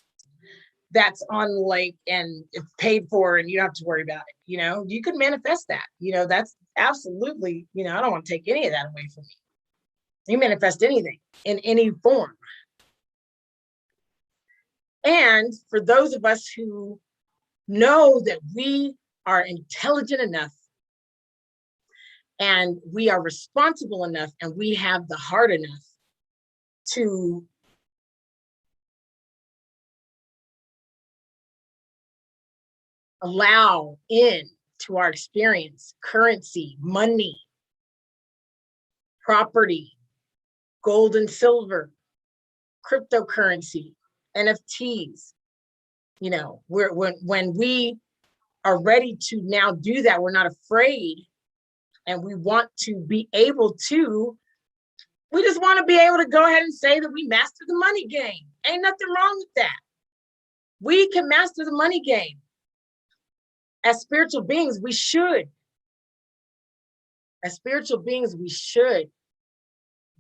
that's on the lake and it's paid for and you don't have to worry about it. You could manifest that. That's absolutely, I don't want to take any of that away from you. You manifest anything in any form. And for those of us who know that we are intelligent enough and we are responsible enough and we have the heart enough to allow in to our experience currency, money, property, gold and silver, cryptocurrency, NFTs. When we are ready to now do that, we're not afraid, and we want to be able to. We just want to be able to go ahead and say that we mastered the money game. Ain't nothing wrong with that. We can master the money game. As spiritual beings, we should. As spiritual beings, we should,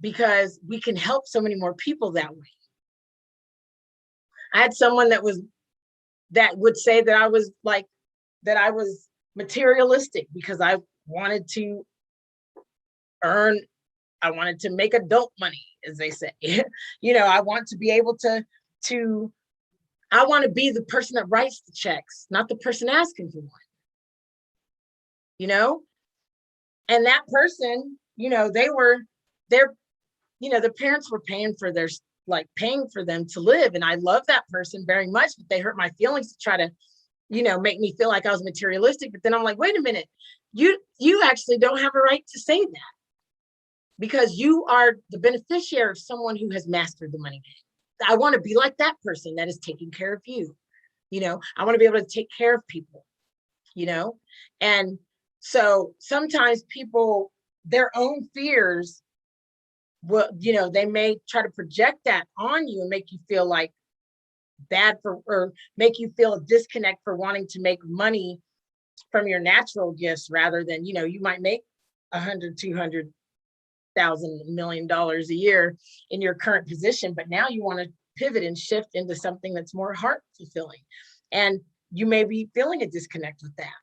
because we can help so many more people that way. I had someone that would say that I was materialistic because I wanted to make adult money, as they say. I want to be able to I want to be the person that writes the checks, not the person asking for one. And that person, the parents were paying for them to live. And I love that person very much, but they hurt my feelings to try to, make me feel like I was materialistic. But then I'm like, wait a minute, you actually don't have a right to say that, because you are the beneficiary of someone who has mastered the money game. I want to be like that person that is taking care of you. I want to be able to take care of people, and so sometimes people, their own fears, they may try to project that on you and make you feel like or make you feel a disconnect for wanting to make money from your natural gifts, rather than, you might make $100,000, $200,000, $1 million a year in your current position, but now you want to pivot and shift into something that's more heart fulfilling. And you may be feeling a disconnect with that.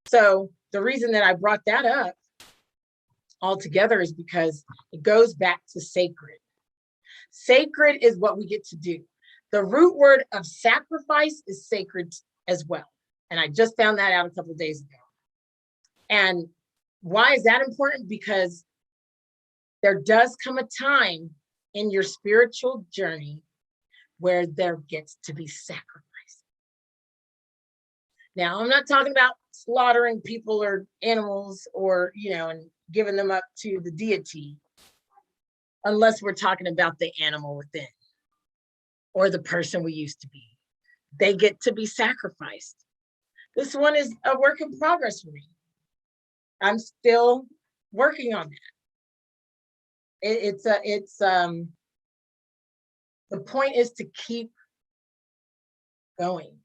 So the reason that I brought that up altogether is because it goes back to sacred. Sacred is what we get to do. The root word of sacrifice is sacred as well. And I just found that out a couple of days ago. And why is that important? Because there does come a time in your spiritual journey where there gets to be sacrifice. Now, I'm not talking about slaughtering people or animals or, and giving them up to the deity, unless we're talking about the animal within or the person we used to be. They get to be sacrificed. This one is a work in progress for me. I'm still working on that. The point is to keep going,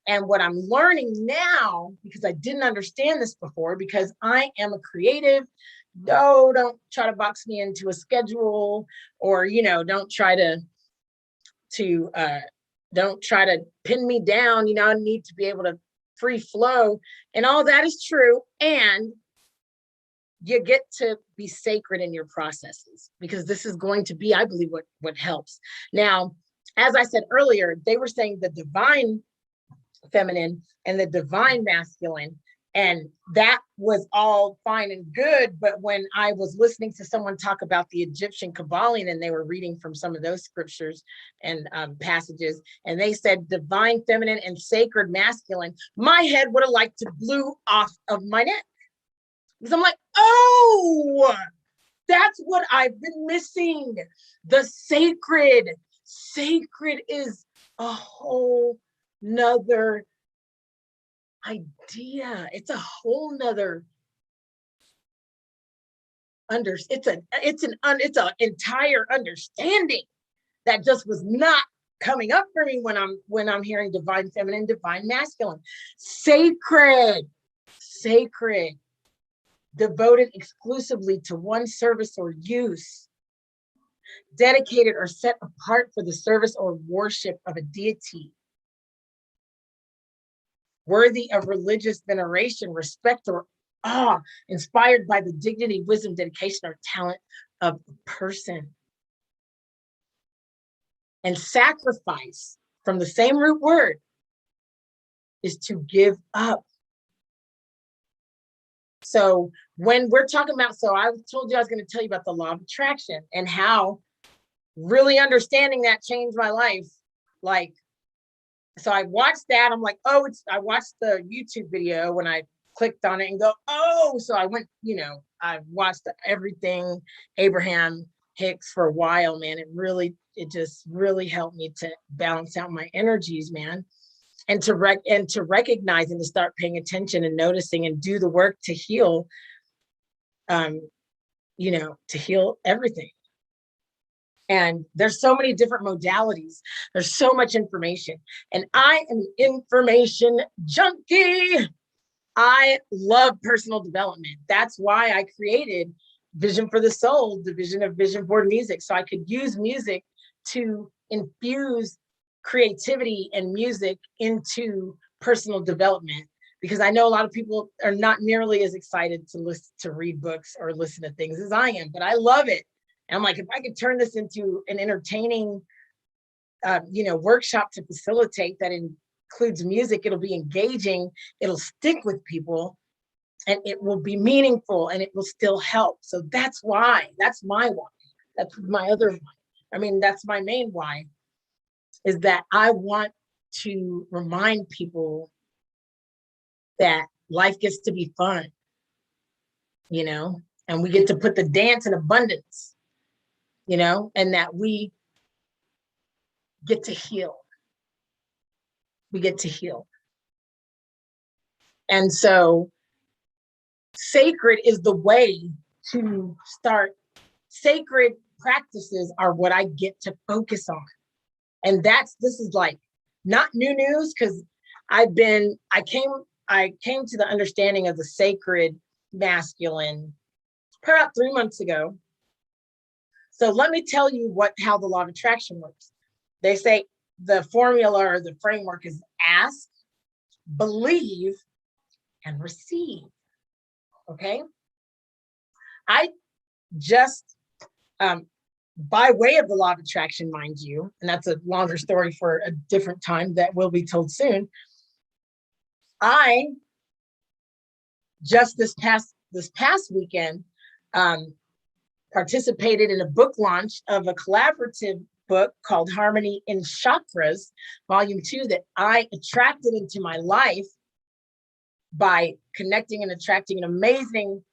And what I'm learning now, because I didn't understand this before, because I am a creative. No, don't try to box me into a schedule, or, don't try to pin me down. I need to be able to free flow, and all that is true. And you get to be sacred in your processes, because this is going to be, I believe, what helps. Now, as I said earlier, they were saying the divine feminine and the divine masculine, and that was all fine and good. But when I was listening to someone talk about the Egyptian Kabbalion, and they were reading from some of those scriptures and passages, and they said divine feminine and sacred masculine, my head would have liked to blew off of my neck. Because I'm like, oh, that's what I've been missing. The sacred. Sacred is a whole nother idea. It's a whole nother it's an entire understanding that just was not coming up for me when I'm hearing divine feminine, divine masculine. Sacred, sacred, devoted exclusively to one service or use, dedicated or set apart for the service or worship of a deity, worthy of religious veneration, respect, or awe, inspired by the dignity, wisdom, dedication, or talent of a person. And sacrifice, from the same root word, is to give up. So when we're talking about, so I told you I was going to tell you about the law of attraction and how really understanding that changed my life. Like, so I watched that. I'm like, oh, I watched the YouTube video when I clicked on it and go, oh, so I went, I watched everything Abraham Hicks for a while, man. It just really helped me to balance out my energies, man. And to recognize and to start paying attention and noticing and do the work to heal, to heal everything. And there's so many different modalities. There's so much information. And I am an information junkie. I love personal development. That's why I created Vision for the Soul, division of Vision Board Music, so I could use music to infuse creativity and music into personal development. Because I know a lot of people are not nearly as excited to read books or listen to things as I am, but I love it. And I'm like, if I could turn this into an entertaining, workshop to facilitate that includes music, it'll be engaging, it'll stick with people, and it will be meaningful, and it will still help. So that's my why. That's my other why. That's my main why, is that I want to remind people that life gets to be fun, and we get to put the dance in abundance, and that we get to heal. We get to heal. And so sacred is the way to start. Sacred practices are what I get to focus on. And this is like not new news, because I came to the understanding of the sacred masculine about 3 months ago. So let me tell you how the law of attraction works. They say the formula or the framework is ask, believe, and receive. Okay. I just, by way of the law of attraction, mind you, and that's a longer story for a different time that will be told soon. I just this past weekend participated in a book launch of a collaborative book called HeroINe's Chakras, Volume 2, that I attracted into my life by connecting and attracting an amazing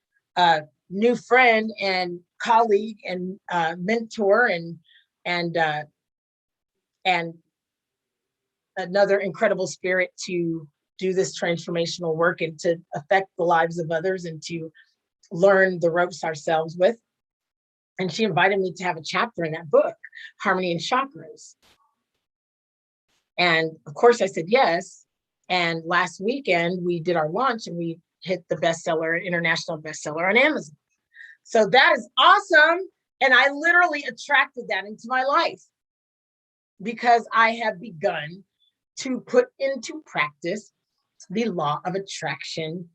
new friend and colleague and mentor and another incredible spirit to do this transformational work and to affect the lives of others and to learn the ropes ourselves with. And she invited me to have a chapter in that book, HeroINe's Chakras. And of course I said yes. And last weekend we did our launch and we hit the international bestseller on Amazon. So that is awesome. And I literally attracted that into my life because I have begun to put into practice the law of attraction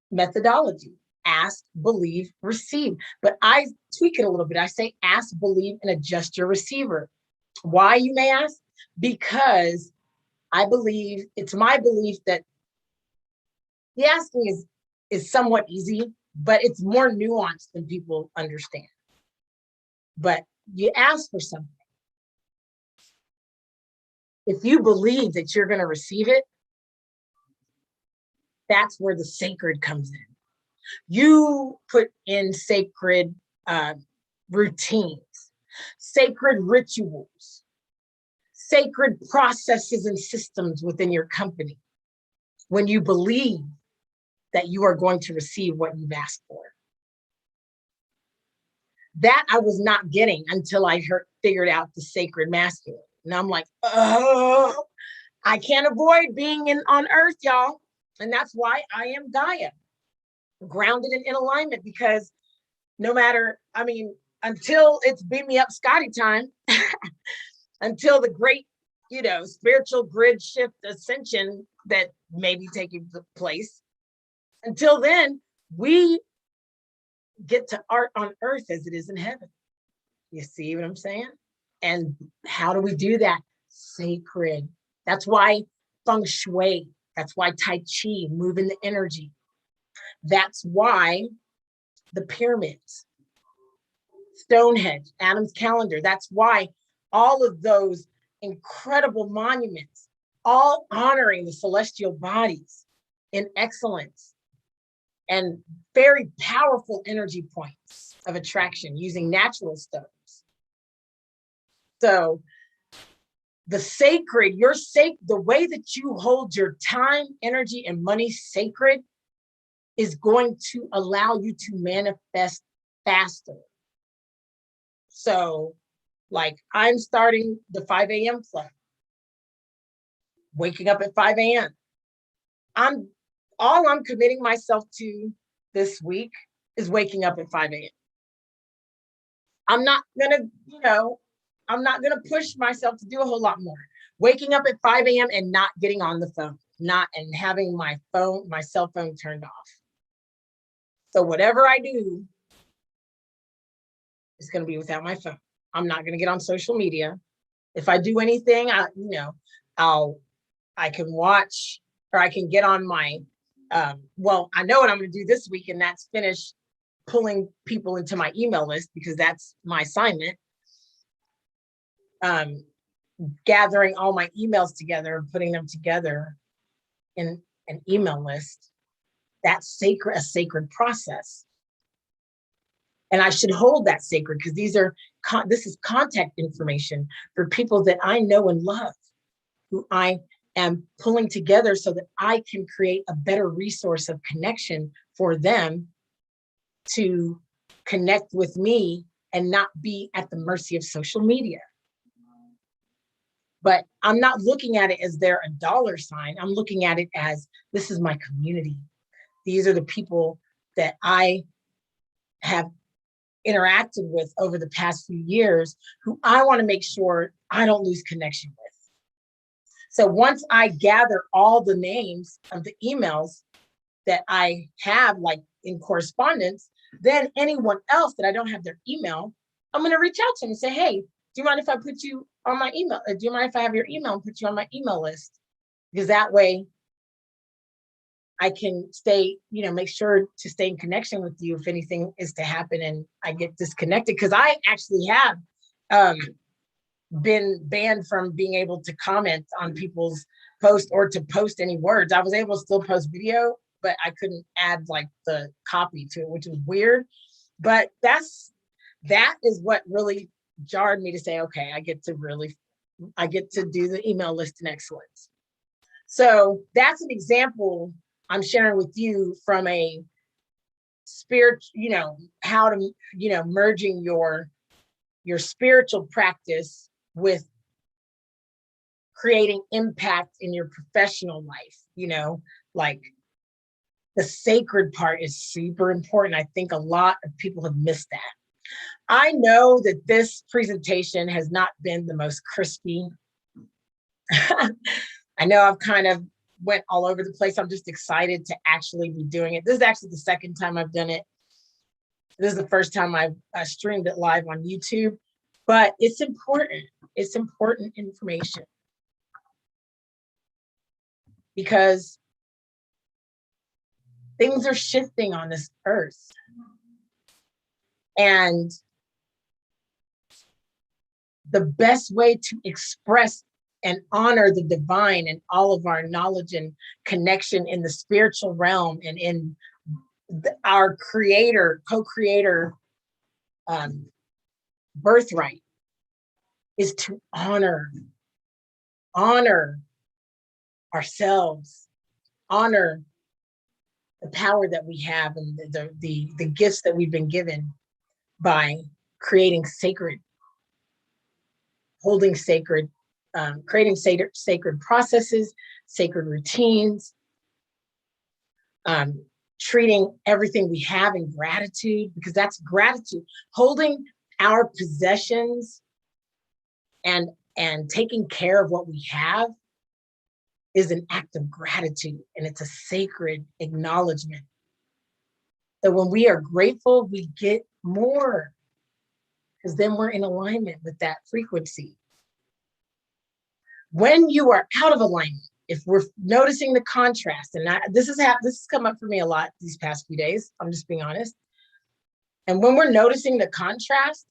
methodology. Ask, believe, receive. But I tweak it a little bit. I say ask, believe, and adjust your receiver. Why, you may ask? Because it's my belief that the asking is somewhat easy, but it's more nuanced than people understand. But you ask for something. If you believe that you're going to receive it, that's where the sacred comes in. You put in sacred routines, sacred rituals, sacred processes and systems within your company when you believe that you are going to receive what you've asked for. That I was not getting until I figured out the sacred masculine. And I'm like, oh, I can't avoid being on earth, y'all. And that's why I am Gaia, grounded and in alignment, because no matter, I mean, until it's beam me up Scotty time, until the great, spiritual grid shift ascension that may be taking place, until then, we get to art on earth as it is in heaven. You see what I'm saying? And how do we do that? Sacred. That's why feng shui. That's why Tai Chi, moving the energy. That's why the pyramids, Stonehenge, Adam's calendar. That's why all of those incredible monuments, all honoring the celestial bodies in excellence and very powerful energy points of attraction using natural stones. So the sacred, the way that you hold your time, energy, and money sacred is going to allow you to manifest faster. So like I'm starting the 5 a.m. club, waking up at 5 a.m. I'm committing myself to this week is waking up at 5 a.m. I'm not gonna push myself to do a whole lot more. Waking up at 5 a.m. and not getting on the phone, and having my cell phone turned off. So whatever I do is gonna be without my phone. I'm not gonna get on social media. If I do anything, I can watch, or I can get on my, I know what I'm gonna do this week, and that's finish pulling people into my email list, because that's my assignment. Gathering all my emails together and putting them together in an email list. That's a sacred process. And I should hold that sacred, because this is contact information for people that I know and love, who I am pulling together so that I can create a better resource of connection for them to connect with me and not be at the mercy of social media. But I'm not looking at it as they're a dollar sign. I'm looking at it as, this is my community. These are the people that I have interacted with over the past few years, who I want to make sure I don't lose connection with. So once I gather all the names of the emails that I have, like in correspondence, then anyone else that I don't have their email, I'm going to reach out to them and say, hey, do you mind if I put you on my email? Do you mind if I have your email and put you on my email list? Because that way I can stay, make sure to stay in connection with you if anything is to happen and I get disconnected. Because I actually have been banned from being able to comment on people's posts or to post any words. I was able to still post video, but I couldn't add like the copy to it, which was weird. But that is what really jarred me to say, okay, I get to do the email list in excellence. So that's an example I'm sharing with you from a spirit, how to, merging your spiritual practice with creating impact in your professional life. Like the sacred part is super important. I think a lot of people have missed that. I know that this presentation has not been the most crispy. I know I've kind of went all over the place. I'm just excited to actually be doing it. This is actually the second time I've done it. This is the first time I've streamed it live on YouTube, but it's important. It's important information, because things are shifting on this earth. And the best way to express and honor the divine and all of our knowledge and connection in the spiritual realm and in our co-creator birthright is to honor ourselves, honor the power that we have and the gifts that we've been given by creating sacred, holding sacred, creating sacred processes, sacred routines, treating everything we have in gratitude, because that's gratitude. Holding our possessions and taking care of what we have is an act of gratitude, and it's a sacred acknowledgement that when we are grateful, we get more, because then we're in alignment with that frequency. When you are out of alignment, if we're noticing the contrast, and this has come up for me a lot these past few days, I'm just being honest. And when we're noticing the contrast,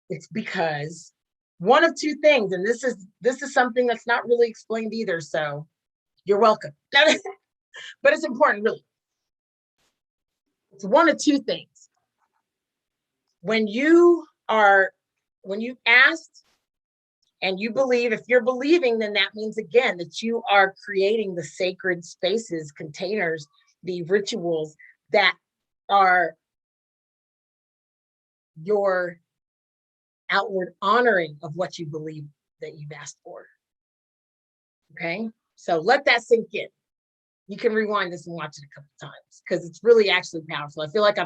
it's because one of two things, and this is something that's not really explained either, so you're welcome. But it's important, really. It's one of two things. When you asked and you believe, if you're believing, then that means, again, that you are creating the sacred spaces, containers, the rituals that are your outward honoring of what you believe that you've asked for. Okay, so let that sink in. You can rewind this and watch it a couple times, because it's really actually powerful. I feel like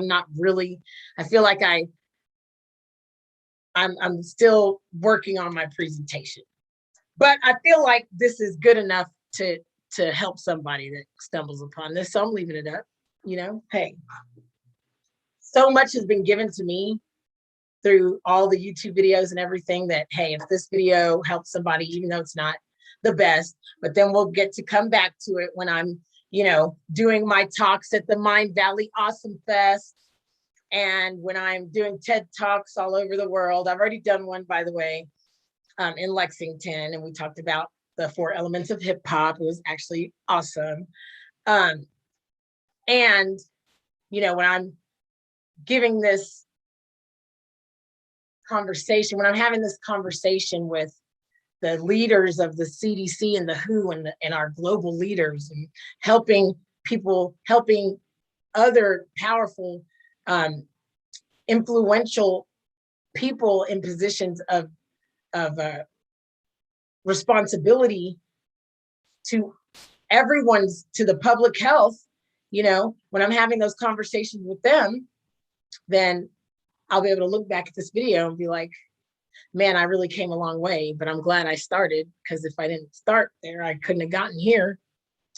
I'm still working on my presentation, but I feel like this is good enough to help somebody that stumbles upon this. So I'm leaving it up. Hey, so much has been given to me through all the YouTube videos and everything that, hey, if this video helps somebody, even though it's not the best, but then we'll get to come back to it when I'm, doing my talks at the Mind Valley Awesome Fest. And when I'm doing TED Talks all over the world. I've already done one, by the way, in Lexington, and we talked about the 4 elements of hip hop. It was actually awesome. And, when I'm giving this conversation, when I'm having this conversation with the leaders of the CDC and the WHO and our global leaders, and helping other powerful, influential people in positions of responsibility to the public health, when I'm having those conversations with them, then I'll be able to look back at this video and be like, man, I really came a long way, but I'm glad I started, because if I didn't start there, I couldn't have gotten here.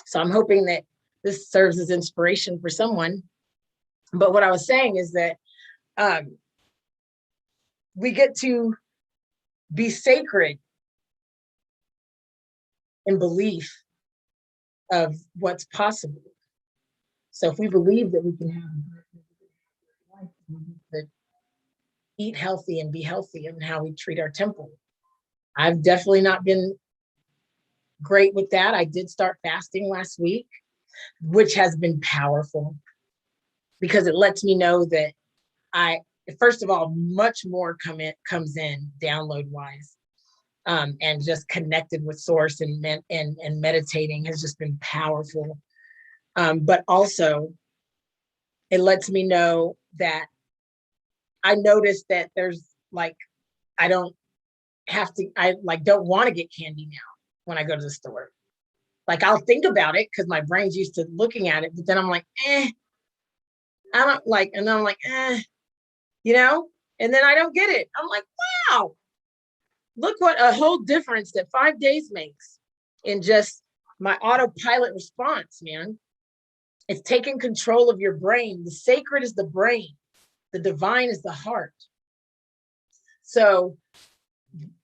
So I'm hoping that this serves as inspiration for someone. But what I was saying is that we get to be sacred in belief of what's possible. So if we believe that we can have life, we need to eat healthy and be healthy in how we treat our temple. I've definitely not been great with that. I did start fasting last week, which has been powerful, because it lets me know that first of all, much more comes in download wise, and just connected with source and meditating has just been powerful. But also it lets me know that I noticed that there's I don't want to get candy now when I go to the store. I'll think about it because my brain's used to looking at it, but then I'm like, I don't like, and then I'm like, and then I don't get it. I'm like, wow, look what a whole difference that 5 days makes in just my autopilot response, man. It's taking control of your brain. The sacred is the brain. The divine is the heart. So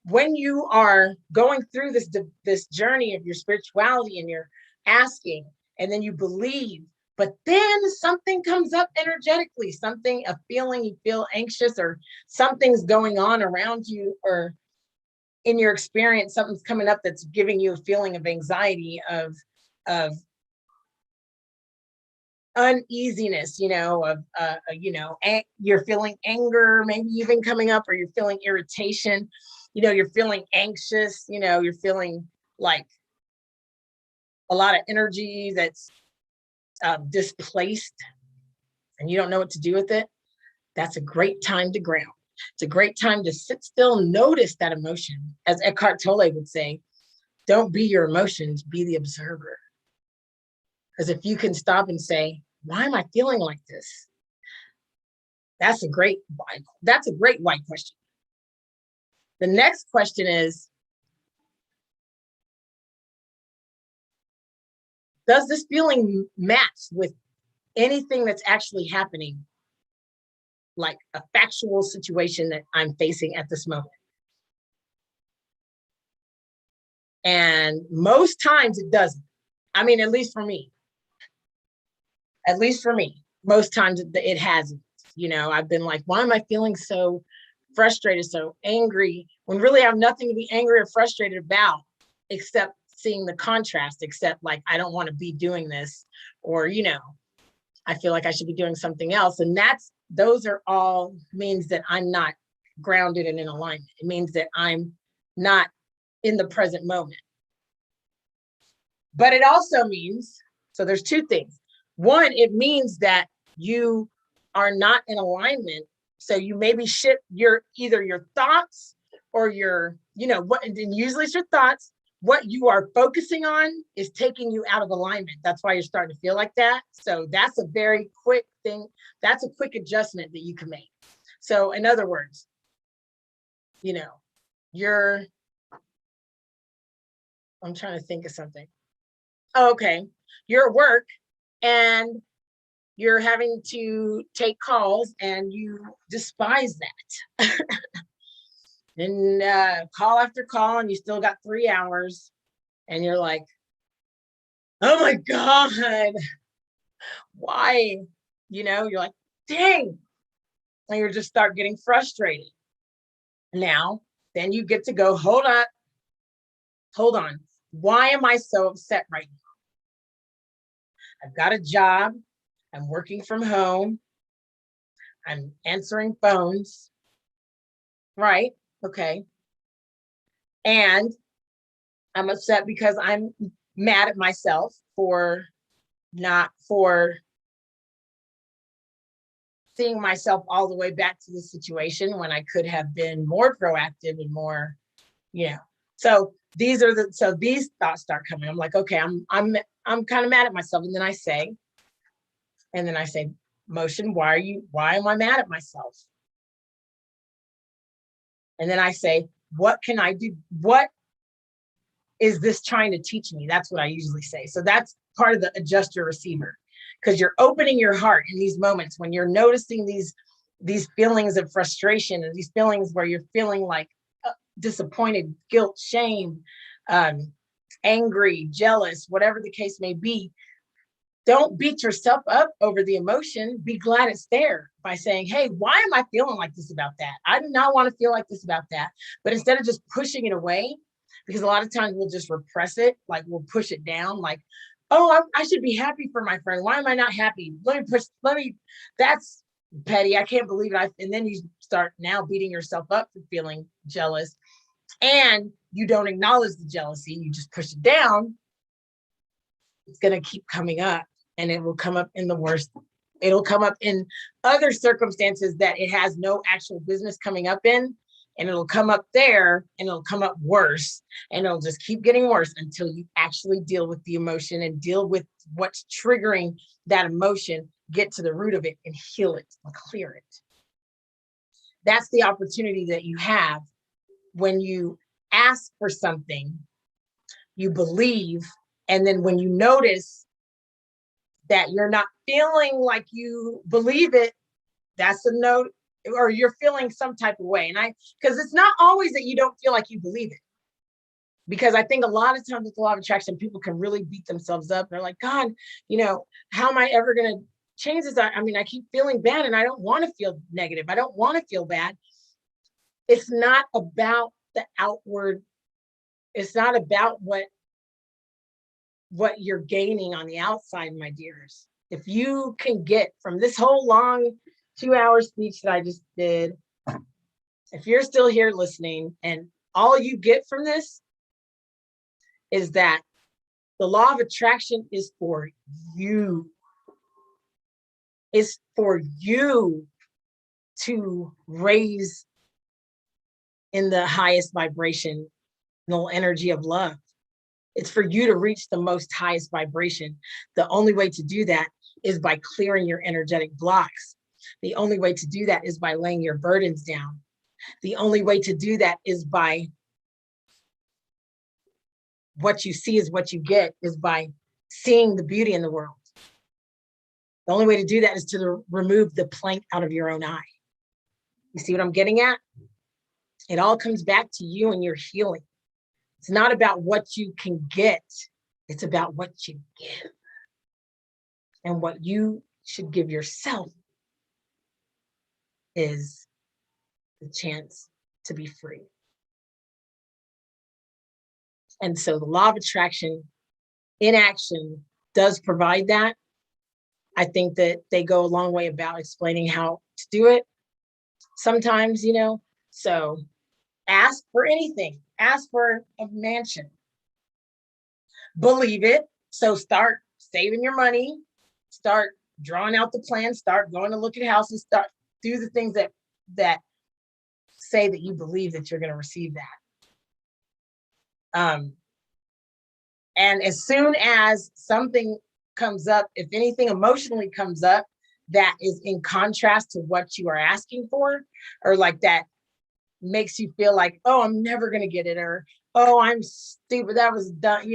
when you are going through this journey of your spirituality and you're asking, and then you believe, but then something comes up energetically, a feeling, you feel anxious, or something's going on around you, or in your experience, something's coming up that's giving you a feeling of anxiety, of uneasiness, you're feeling anger, maybe even coming up, or you're feeling irritation, you're feeling anxious, you're feeling like a lot of energy that's displaced and you don't know what to do with it. That's a great time to ground. It's a great time to sit still, notice that emotion. As Eckhart Tolle would say, don't be your emotions, be the observer. Because if you can stop and say, why am I feeling like this? That's a great why question. The next question is, does this feeling match with anything that's actually happening, like a factual situation that I'm facing at this moment? And most times it doesn't. I mean, at least for me, most times it hasn't. I've been like, why am I feeling so frustrated, so angry, when really I have nothing to be angry or frustrated about, except seeing the contrast, except like, I don't want to be doing this, or, I feel like I should be doing something else. And those are all means that I'm not grounded and in alignment. It means that I'm not in the present moment. But it also means, so there's two things. One, it means that you are not in alignment. So you maybe shift either your thoughts or and usually it's your thoughts. What you are focusing on is taking you out of alignment. That's why you're starting to feel like that. So that's a very quick thing. That's a quick adjustment that you can make. So in other words, I'm trying to think of something. Okay, you're at work and you're having to take calls and you despise that. And call after call, and you still got 3 hours, and you're like, oh my God, why? You're like, dang. And you just start getting frustrated. Now, then you get to go, hold on. Why am I so upset right now? I've got a job. I'm working from home. I'm answering phones. Right? Okay. And I'm upset because I'm mad at myself for seeing myself all the way back to the situation when I could have been more proactive and more, So these thoughts start coming. I'm like, okay, I'm kind of mad at myself. And then I say, motion, why am I mad at myself? And then I say, what can I do? What is this trying to teach me? That's what I usually say. So that's part of the adjust your receiver, because you're opening your heart in these moments when you're noticing these feelings of frustration and these feelings where you're feeling like disappointed, guilt, shame, angry, jealous, whatever the case may be. Don't beat yourself up over the emotion. Be glad it's there by saying, hey, why am I feeling like this about that? I do not want to feel like this about that. But instead of just pushing it away, because a lot of times we'll just repress it, like we'll push it down, like, oh, I should be happy for my friend. Why am I not happy? That's petty. I can't believe it. And then you start now beating yourself up for feeling jealous, and you don't acknowledge the jealousy. You just push it down. It's going to keep coming up, and it will come up in the worst. It'll come up in other circumstances that it has no actual business coming up in. And it'll come up there, and it'll come up worse, and it'll just keep getting worse until you actually deal with the emotion and deal with what's triggering that emotion, get to the root of it and heal it and clear it. That's the opportunity that you have when you ask for something, you believe, and then when you notice that you're not feeling like you believe it, that's a note, or you're feeling some type of way. And because it's not always that you don't feel like you believe it. Because I think a lot of times with the law of attraction, people can really beat themselves up. They're like, God, how am I ever going to change this? I mean, I keep feeling bad, and I don't want to feel negative. I don't want to feel bad. It's not about the outward. It's not about what you're gaining on the outside, my dears. If you can get from this whole long 2-hour speech that I just did, if you're still here listening and all you get from this is that the law of attraction is for you. It's for you to raise in the highest vibrational energy of love. It's for you to reach the most highest vibration. The only way to do that is by clearing your energetic blocks. The only way to do that is by laying your burdens down. The only way to do that is by what you see is what you get, is by seeing the beauty in the world. The only way to do that is to remove the plank out of your own eye. You see what I'm getting at? It all comes back to you and your healing. It's not about what you can get. It's about what you give. And what you should give yourself is the chance to be free. And so the law of attraction in action does provide that. I think that they go a long way about explaining how to do it. Sometimes, so ask for anything. Ask for a mansion. Believe it. So start saving your money. Start drawing out the plan. Start going to look at houses. Start do the things that say that you believe that you're going to receive that. And as soon as something comes up, if anything emotionally comes up that is in contrast to what you are asking for, or like that makes you feel like, oh, I'm never going to get it, or, oh, I'm stupid, that was done,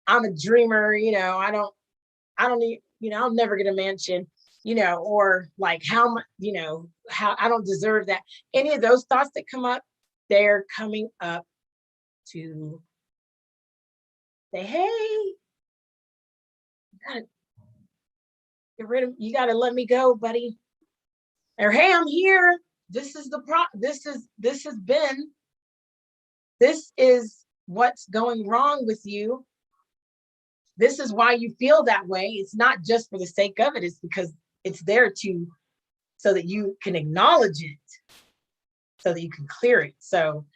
I'm a dreamer, I don't need, I'll never get a mansion, or like how I don't deserve that. Any of those thoughts that come up, they're coming up to say, hey, you gotta let me go, buddy. Or, hey, I'm here. This is what's going wrong with you. This is why you feel that way. It's not just for the sake of it. It's because it's there so that you can acknowledge it, so that you can clear it. So,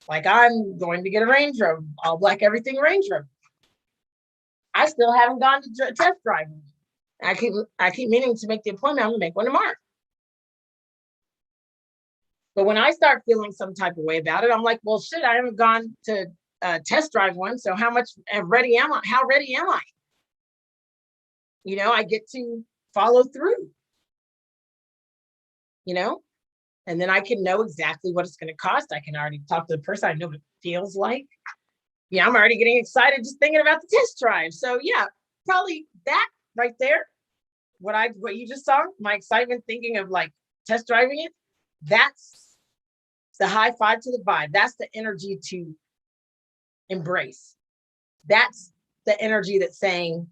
like, I'm going to get a Range Rover, all black, everything Range Rover. I still haven't gone to test drive. I keep meaning to make the appointment. I'm gonna make one tomorrow. But when I start feeling some type of way about it, I'm like, well, shit, I haven't gone to test drive one. So how ready am I? How ready am I? I get to follow through, and then I can know exactly what it's going to cost. I can already talk to the person. I know what it feels like. Yeah, I'm already getting excited just thinking about the test drive. So yeah, probably that right there. What you just saw, my excitement thinking of like test driving it, that's the high five to the vibe. That's the energy to embrace. That's the energy that's saying,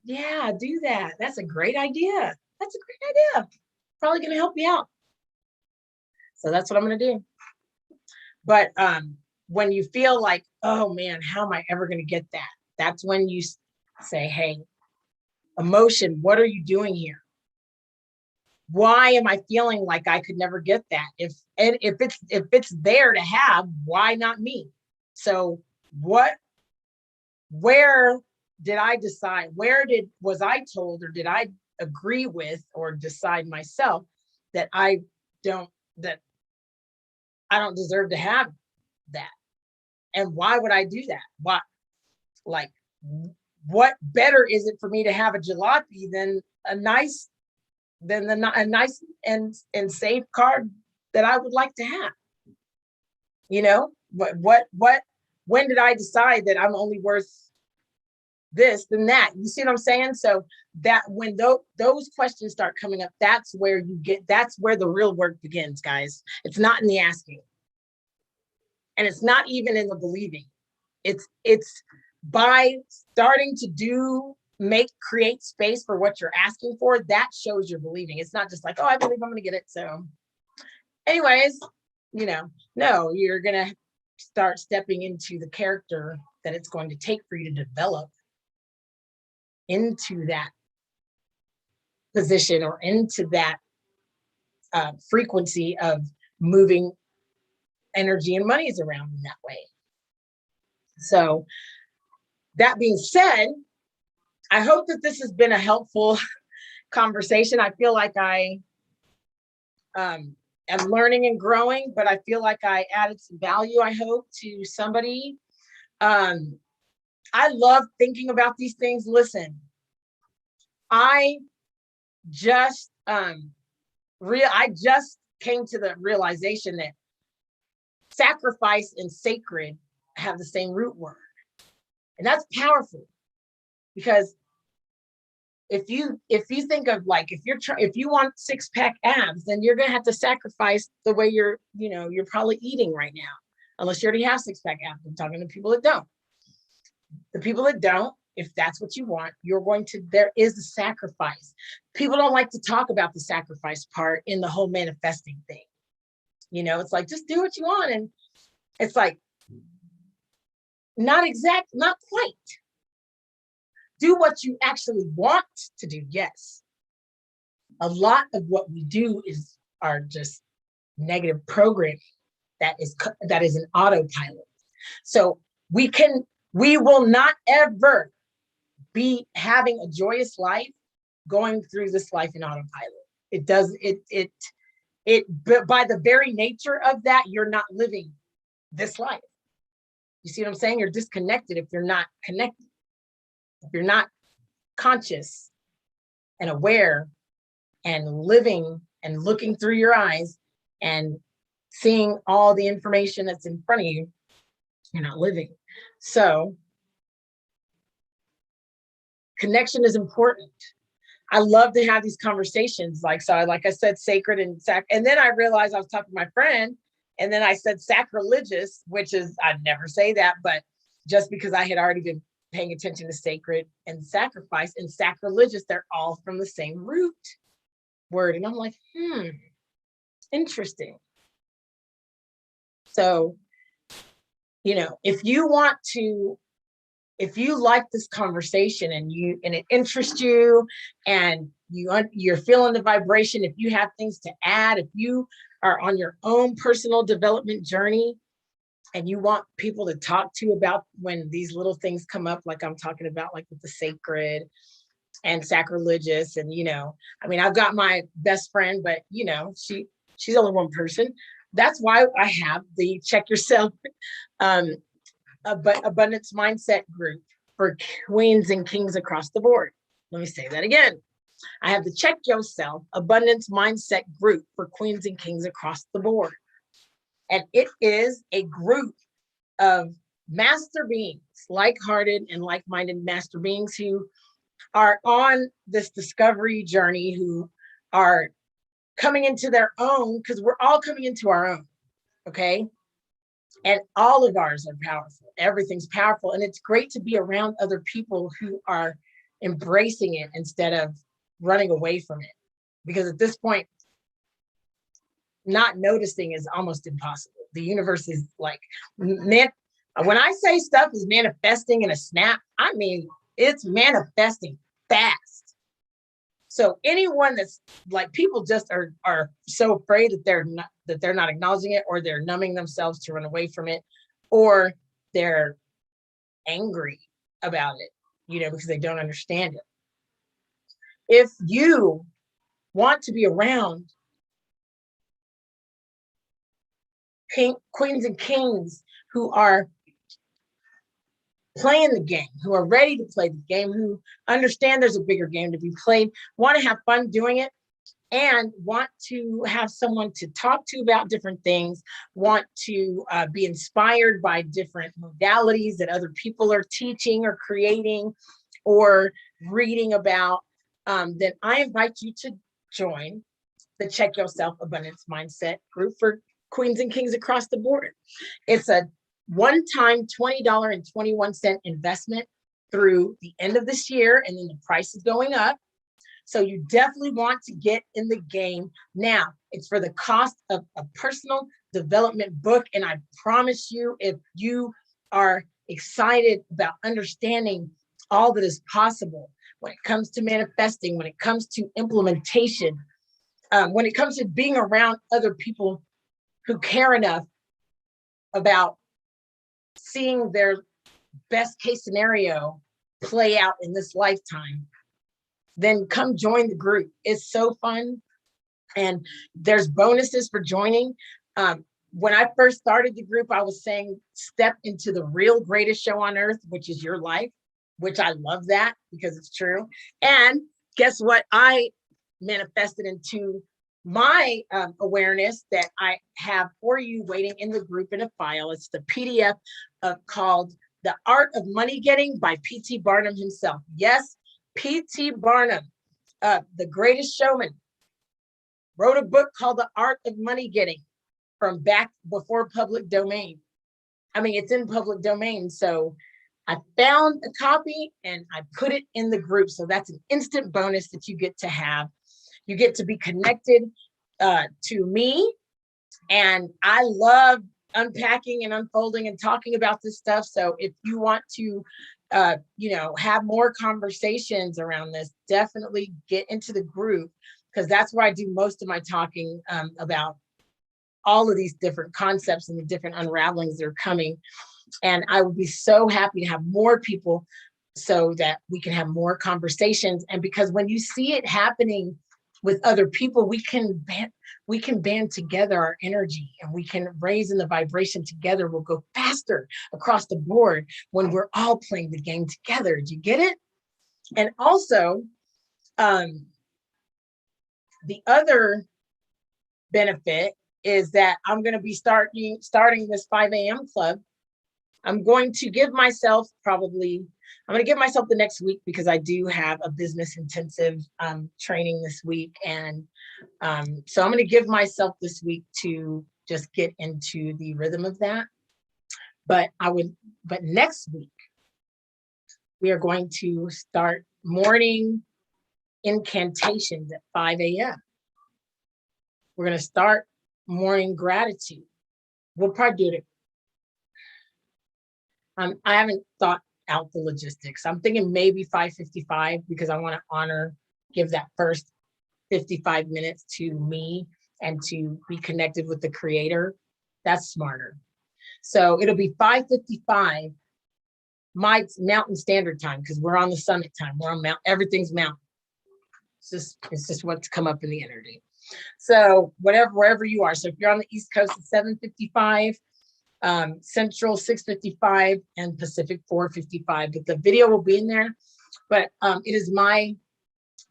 yeah, do that. That's a great idea. That's a great idea. Probably going to help you out. So that's what I'm going to do. But when you feel like, oh man, how am I ever going to get that? That's when you say, hey, emotion, what are you doing here? Why am I feeling like I could never get that? If it's there to have, why not me? So where did I decide? Was I told, or did I agree with or decide myself that I don't deserve to have that? And why would I do that? What better is it for me to have a jalopy than a nice and safe car that I would like to have? When did I decide that I'm only worth this than that? You see what I'm saying? So that when those questions start coming up, that's where the real work begins, guys. It's not in the asking, and it's not even in the believing. It's by starting to create space for what you're asking for. That shows you're believing. It's not just like, oh, I believe I'm going to get it. So anyways, no, you're going to start stepping into the character that it's going to take for you to develop into that position or into that frequency of moving energy and monies around in that way. So that being said, I hope that this has been a helpful conversation. I feel like I am learning and growing, but I feel like I added some value, I hope, to somebody. I love thinking about these things. Listen, I just came to the realization that sacrifice and sacred have the same root word. And that's powerful, because if you think of, like, if you want 6-pack abs, then you're going to have to sacrifice the way you're probably eating right now, unless you already have 6-pack abs. I'm talking to people that don't. The people that don't, if that's what you want, there is a sacrifice. People don't like to talk about the sacrifice part in the whole manifesting thing. It's like, just do what you want. And it's like, not quite. Do what you actually want to do. Yes. A lot of what we do are just negative programming that is an autopilot. So we will not ever be having a joyous life going through this life in autopilot. But by the very nature of that, you're not living this life. You see what I'm saying? You're disconnected if you're not connected. If you're not conscious and aware and living and looking through your eyes and seeing all the information that's in front of you, you're not living. So connection is important. I love to have these conversations. Like I said, sacred and and then I realized I was talking to my friend, and then I said sacrilegious, which is, I'd never say that, but just because I had already been paying attention to sacred and sacrifice and sacrilegious, they're all from the same root word. And I'm like, interesting. So, if you like this conversation and it interests you, and you're feeling the vibration, if you have things to add, if you are on your own personal development journey and you want people to talk to about when these little things come up, like I'm talking about, like with the sacred and sacrilegious, and I've got my best friend, but she's only one person. That's why I have the Check Yourself abundance mindset group for queens and kings across the board. Let me say that again. I have the Check Yourself abundance mindset group for queens and kings across the board. And it is a group of master beings, like-hearted and like-minded master beings who are on this discovery journey, who are coming into their own, because we're all coming into our own, okay? And all of ours are powerful. Everything's powerful. And it's great to be around other people who are embracing it instead of running away from it. Because at this point, not noticing is almost impossible. The universe is like, man, when I say stuff is manifesting in a snap, I mean, it's manifesting fast. So anyone that's like, people just are so afraid that they're not acknowledging it, or they're numbing themselves to run away from it, or they're angry about it, because they don't understand it. If you want to be around queens and kings who are playing the game, who are ready to play the game, who understand there's a bigger game to be played, want to have fun doing it, and want to have someone to talk to about different things, want to be inspired by different modalities that other people are teaching or creating or reading about, then I invite you to join the Check Yourself Abundance Mindset group for queens and kings across the board. It's a one-time $20.21 investment through the end of this year, and then the price is going up. So you definitely want to get in the game now. It's for the cost of a personal development book. And I promise you, if you are excited about understanding all that is possible when it comes to manifesting, when it comes to implementation, when it comes to being around other people who care enough about seeing their best case scenario play out in this lifetime, then come join the group. It's so fun. And there's bonuses for joining. When I first started the group, I was saying, step into the real greatest show on earth, which is your life, which I love that because it's true. And guess what? I manifested into my awareness that I have for you waiting in the group in a file. It's the PDF called The Art of Money Getting by P.T. Barnum himself. Yes, P.T. Barnum, the greatest showman, wrote a book called The Art of Money Getting from back before public domain. I mean, it's in public domain. So I found a copy and I put it in the group. So that's an instant bonus that you get to have. You get to be connected to me. And I love unpacking and unfolding and talking about this stuff. So if you want to, have more conversations around this, definitely get into the group, because that's where I do most of my talking about all of these different concepts and the different unravelings that are coming. And I would be so happy to have more people so that we can have more conversations. And because when you see it happening with other people, we can band together our energy and we can raise in the vibration together. We'll go faster across the board when we're all playing the game together. Do you get it? And also, the other benefit is that I'm going to be starting this 5 a.m. club. I'm going to give myself the next week, because I do have a business intensive training this week. And so I'm going to give myself this week to just get into the rhythm of that. But next week, we are going to start morning incantations at 5 a.m. We're going to start morning gratitude. We'll probably do it. I haven't thought out the logistics. I'm thinking maybe 5:55, because I want to give that first 55 minutes to me and to be connected with the creator. That's smarter. So it'll be 5:55 my Mountain Standard Time, because we're on the summit time. We're on everything's mountain. It's just what's come up in the energy. So wherever you are. So if you're on the East Coast, it's 7:55, Central 6:55, and Pacific 4:55. But the video will be in there. But it is my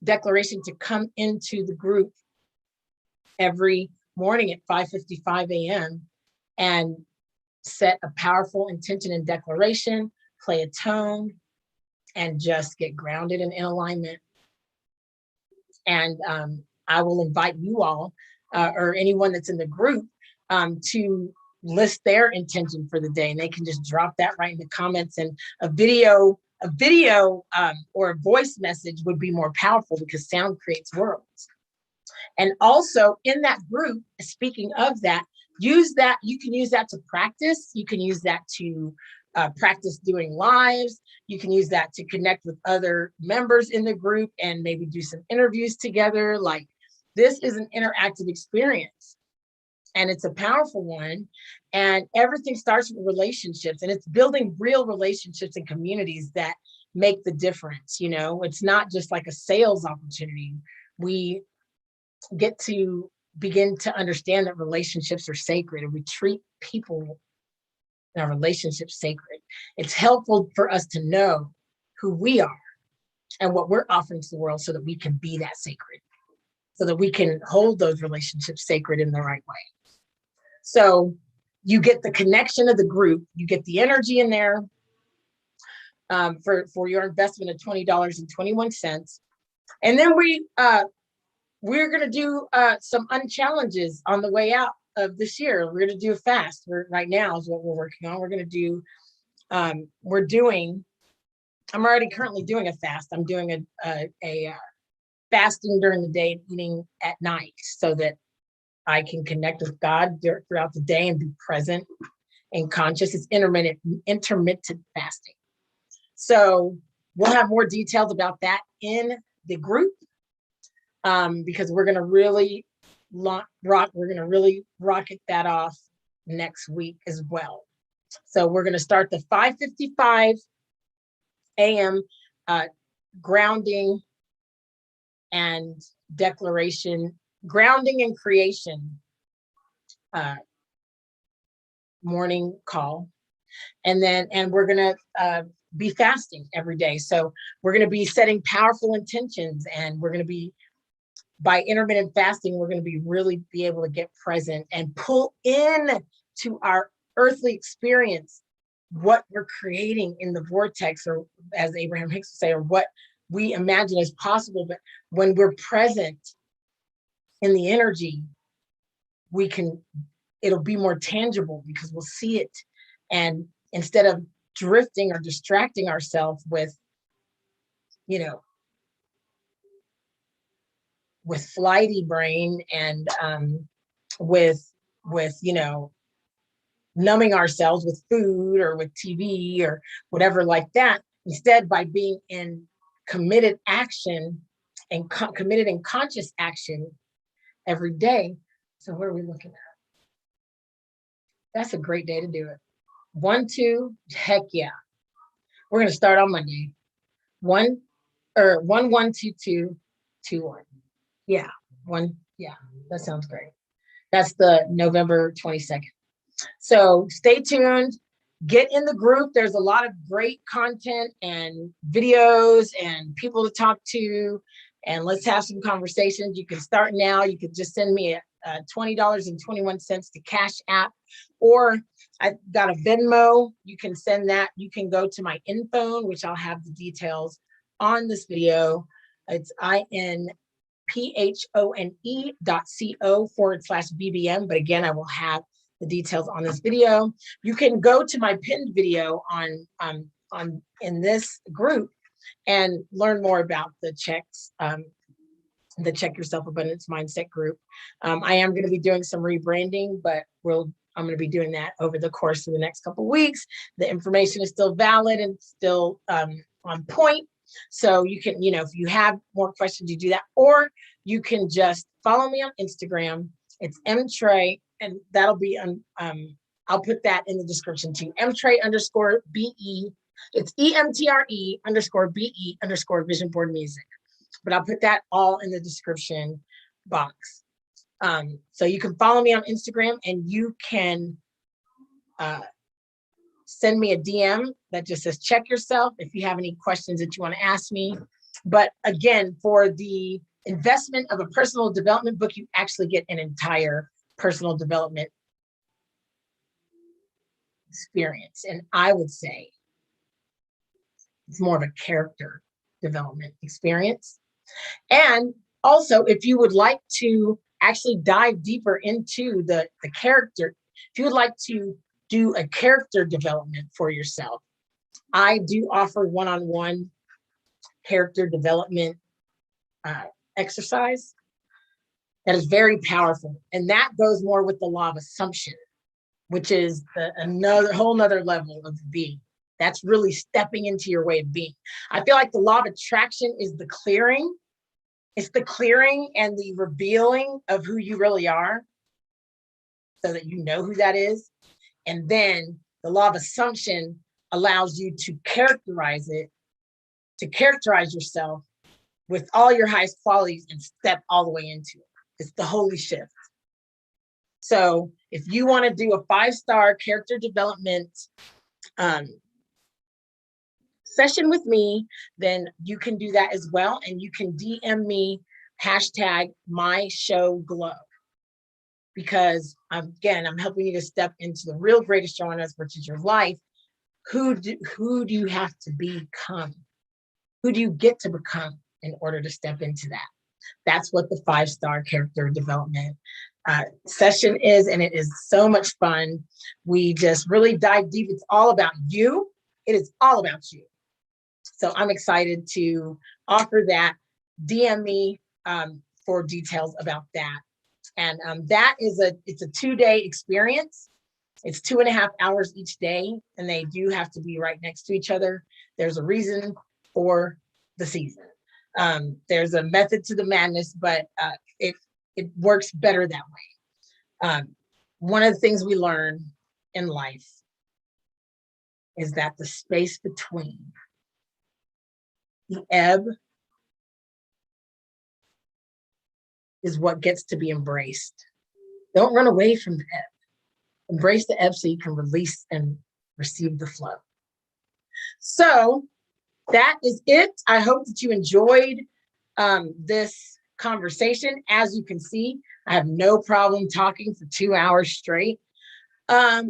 declaration to come into the group every morning at 5:55 a.m. and set a powerful intention and declaration, play a tone, and just get grounded and in alignment. And I will invite you all or anyone that's in the group to list their intention for the day, and they can just drop that right in the comments. And a video or a voice message would be more powerful, because sound creates worlds. And also in that group, speaking of that, you can use that to practice. You can use that to practice doing lives. You can use that to connect with other members in the group and maybe do some interviews together. Like, this is an interactive experience, and it's a powerful one. And everything starts with relationships, and it's building real relationships and communities that make the difference. It's not just like a sales opportunity. We get to begin to understand that relationships are sacred, and we treat people in our relationships sacred. It's helpful for us to know who we are and what we're offering to the world, so that we can be that sacred, so that we can hold those relationships sacred in the right way. So you get the connection of the group, you get the energy in there for your investment of $20.21. And then we're going to do some unchallenges on the way out of this year. We're going to do a fast. Right now is what we're working on. We're going to do, I'm already currently doing a fast. I'm doing a fasting during the day and eating at night, so that I can connect with God throughout the day and be present and conscious. It's intermittent fasting. So we'll have more details about that in the group, because we're going to really rocket that off next week as well. So we're going to start the 5:55 a.m. Grounding and declaration, grounding and creation morning call. And we're going to be fasting every day. So we're going to be setting powerful intentions, and we're going to be, by intermittent fasting, we're going to be really be able to get present and pull in to our earthly experience what we're creating in the vortex, or as Abraham Hicks would say, or what we imagine is possible. But when we're present in the energy, it'll be more tangible because we'll see it. And instead of drifting or distracting ourselves with, with flighty brain and with numbing ourselves with food or with TV or whatever like that, instead, by being in committed action and committed and conscious action every day. So what are we looking at? That's a great day to do it. 1, 2, heck yeah. We're going to start on Monday. 1, 1, 1, 2, 2, 2, 1. Yeah, 1. Yeah, that sounds great. That's the November 22nd. So stay tuned. Get in the group. There's a lot of great content and videos and people to talk to, and let's have some conversations. You can start now. You could just send me $20.21 to Cash App, or I've got a Venmo. You can send that. You can go to my info, which I'll have the details on this video. It's inphone.co/BBM. But again, I will have the details on this video. You can go to my pinned video on in this group and learn more about the checks, the Check Yourself Abundance Mindset group. I am going to be doing some rebranding, but I'm going to be doing that over the course of the next couple of weeks. The information is still valid and still on point. So you can, if you have more questions, you do that, or you can just follow me on Instagram. It's mtrey, and that'll be I'll put that in the description too. mtrey_BE. It's EMTRE_BE_ Vision Board Music. But I'll put that all in the description box. So you can follow me on Instagram, and you can send me a DM that just says check yourself if you have any questions that you want to ask me. But again, for the investment of a personal development book, you actually get an entire personal development experience. And I would say it's more of a character development experience. And also, if you would like to actually dive deeper into the character, if you would like to do a character development for yourself, I do offer one-on-one character development exercise that is very powerful. And that goes more with the law of assumption, which is another whole nother level of being. That's really stepping into your way of being. I feel like the law of attraction is the clearing. It's the clearing and the revealing of who you really are, so that you know who that is. And then the law of assumption allows you to characterize yourself with all your highest qualities and step all the way into it. It's the holy shift. So if you want to do a 5-star character development session with me, then you can do that as well. And you can DM me #MyShowGlow, because I'm helping you to step into the real greatest show on earth, which is your life. Who do you have to become? Who do you get to become in order to step into that? That's what the 5-star character development session is. And it is so much fun. We just really dive deep. It's all about you. It is all about you. So I'm excited to offer that. DM me for details about that. And it's a 2-day experience. It's 2.5 hours each day, and they do have to be right next to each other. There's a reason for the season. There's a method to the madness, but it works better that way. One of the things we learn in life is that the space between the ebb is what gets to be embraced. Don't run away from the ebb. Embrace the ebb so you can release and receive the flow. So that is it. I hope that you enjoyed this conversation. As you can see, I have no problem talking for 2 hours straight.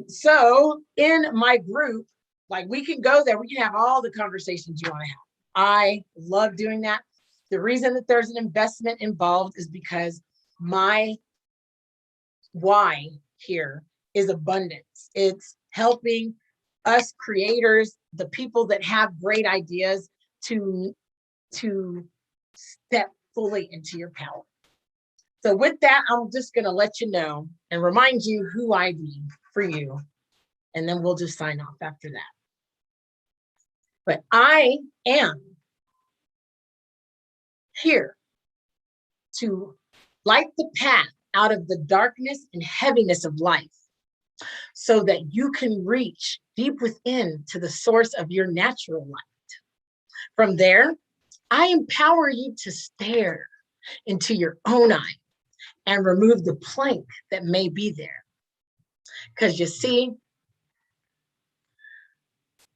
So in my group, like, we can go there, we can have all the conversations you want to have. I love doing that. The reason that there's an investment involved is because my why here is abundance. It's helping us creators, the people that have great ideas, to step fully into your power. So with that, I'm just going to let you know and remind you who I be for you, and then we'll just sign off after that. But I am here to light the path out of the darkness and heaviness of life, so that you can reach deep within to the source of your natural light. From there, I empower you to stare into your own eye and remove the plank that may be there. Because you see,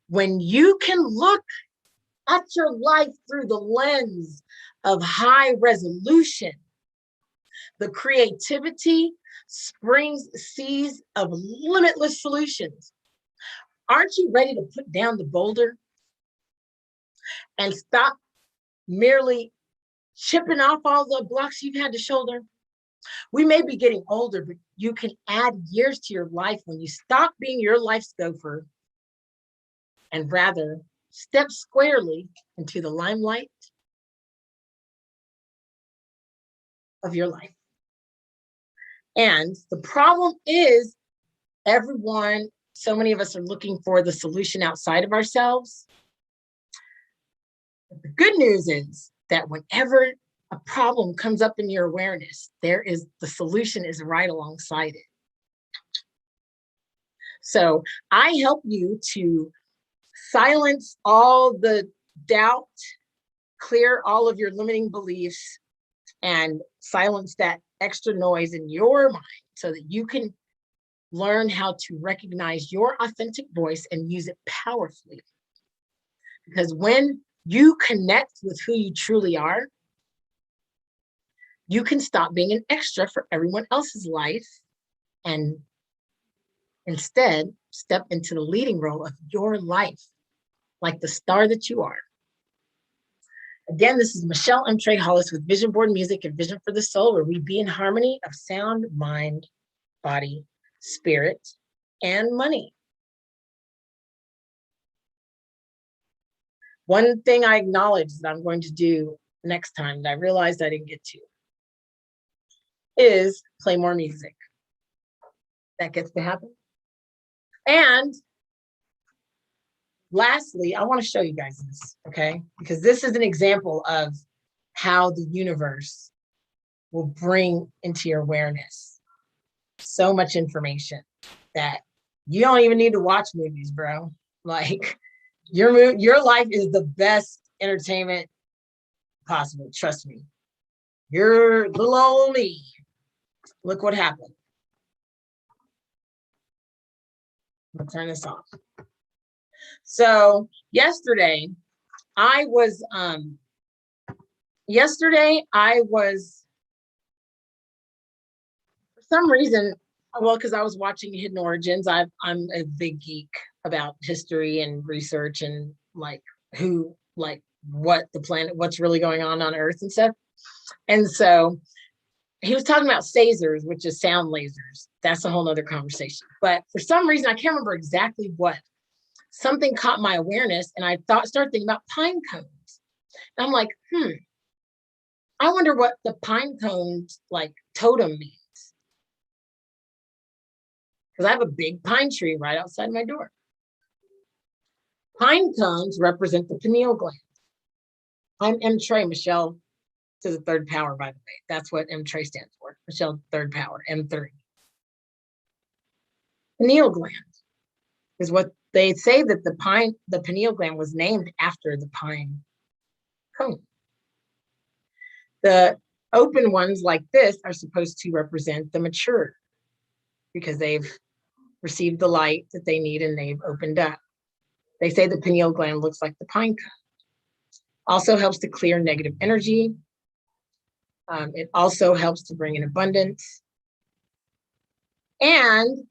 when you can look at your life through the lens of high resolution, the creativity springs seas of limitless solutions. Aren't you ready to put down the boulder and stop merely chipping off all the blocks you've had to shoulder? We may be getting older, but you can add years to your life when you stop being your life's gopher and rather step squarely into the limelight of your life. And the problem is, everyone, so many of us are looking for the solution outside of ourselves. But the good news is that whenever a problem comes up in your awareness, the solution is right alongside it. So I help you to silence all the doubt, clear all of your limiting beliefs, and silence that extra noise in your mind so that you can learn how to recognize your authentic voice and use it powerfully. Because when you connect with who you truly are, you can stop being an extra for everyone else's life and instead step into the leading role of your life, like the star that you are. Again, this is Michelle M. Trey Hollis with Vision Board Music and Vision for the Soul, where we be in harmony of sound, mind, body, spirit, and money. One thing I acknowledge that I'm going to do next time that I realized I didn't get to is play more music. That gets to happen. And lastly, I want to show you guys this, okay? Because this is an example of how the universe will bring into your awareness so much information that you don't even need to watch movies, bro. Like, your life is the best entertainment possible. Trust me. You're little old me. Look what happened. I'm gonna turn this off. So yesterday I was for some reason, well, because I was watching Hidden Origins. I'm a big geek about history and research and like what the planet, what's really going on Earth and stuff. And so he was talking about phasers, which is sound lasers. That's a whole nother conversation. But for some reason, I can't remember exactly what. Something caught my awareness, and I started thinking about pine cones. And I'm like, I wonder what the pine cones like totem means. Because I have a big pine tree right outside my door. Pine cones represent the pineal gland. I'm M. Trey, Michelle to the third power, by the way. That's what M. Trey stands for. Michelle, third power, M3. Pineal gland is what they say that the pineal gland was named after the pine cone. The open ones like this are supposed to represent the mature because they've received the light that they need and they've opened up. They say the pineal gland looks like the pine cone. Also helps to clear negative energy. It also helps to bring in abundance. And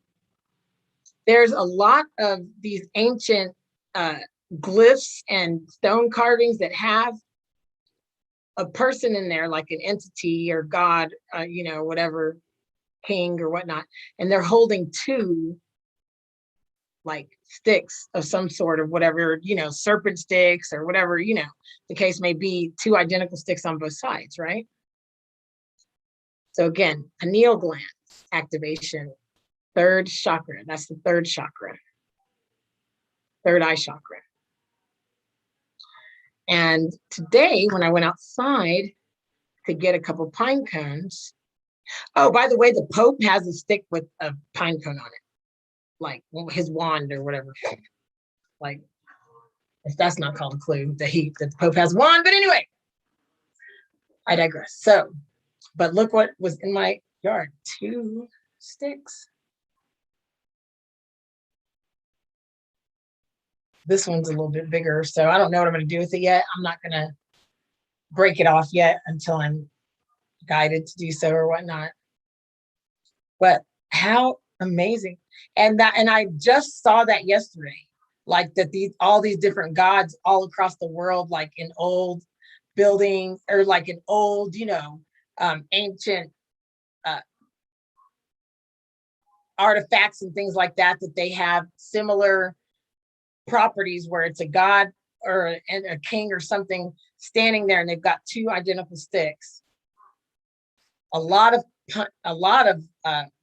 there's a lot of these ancient glyphs and stone carvings that have a person in there, like an entity or God, whatever, king or whatnot, and they're holding two like sticks of some sort of whatever, serpent sticks or whatever, the case may be, two identical sticks on both sides, right? So again, pineal gland activation, third chakra, that's the third chakra, third eye chakra. And today, when I went outside to get a couple pine cones, oh, by the way, the Pope has a stick with a pine cone on it, like his wand or whatever. Like, if that's not called a clue, that the Pope has a wand. But anyway, I digress. So, but look what was in my yard, 2 sticks. This one's a little bit bigger, so I don't know what I'm going to do with it yet. I'm not going to break it off yet until I'm guided to do so or whatnot. But how amazing. And I just saw that yesterday, like that all these different gods all across the world, like in old buildings or like in old, ancient artifacts and things like that they have similar properties where it's a god or a king or something standing there and they've got 2 identical sticks. A lot of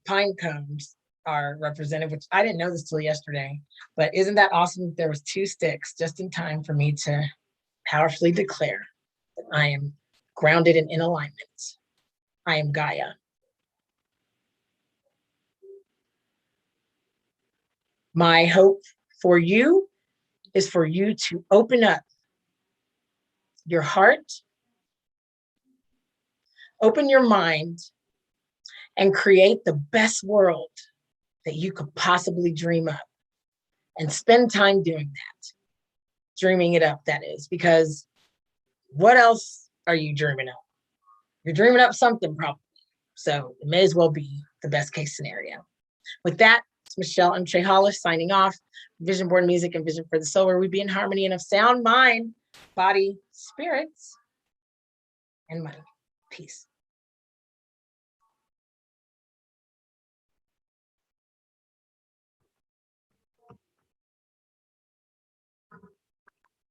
pine cones are represented, which I didn't know this till yesterday, but isn't that awesome that there was 2 sticks just in time for me to powerfully declare that I am grounded and in alignment. I am Gaia. My hope for you is for you to open up your heart, open your mind, and create the best world that you could possibly dream up. And spend time doing that. Dreaming it up, that is, because what else are you dreaming up? You're dreaming up something probably. So it may as well be the best case scenario. With that, it's Michelle M. Trey Hollis signing off. Vision Board Music and Vision for the Soul, where we be in harmony and of sound mind, body, spirits, and money. Peace.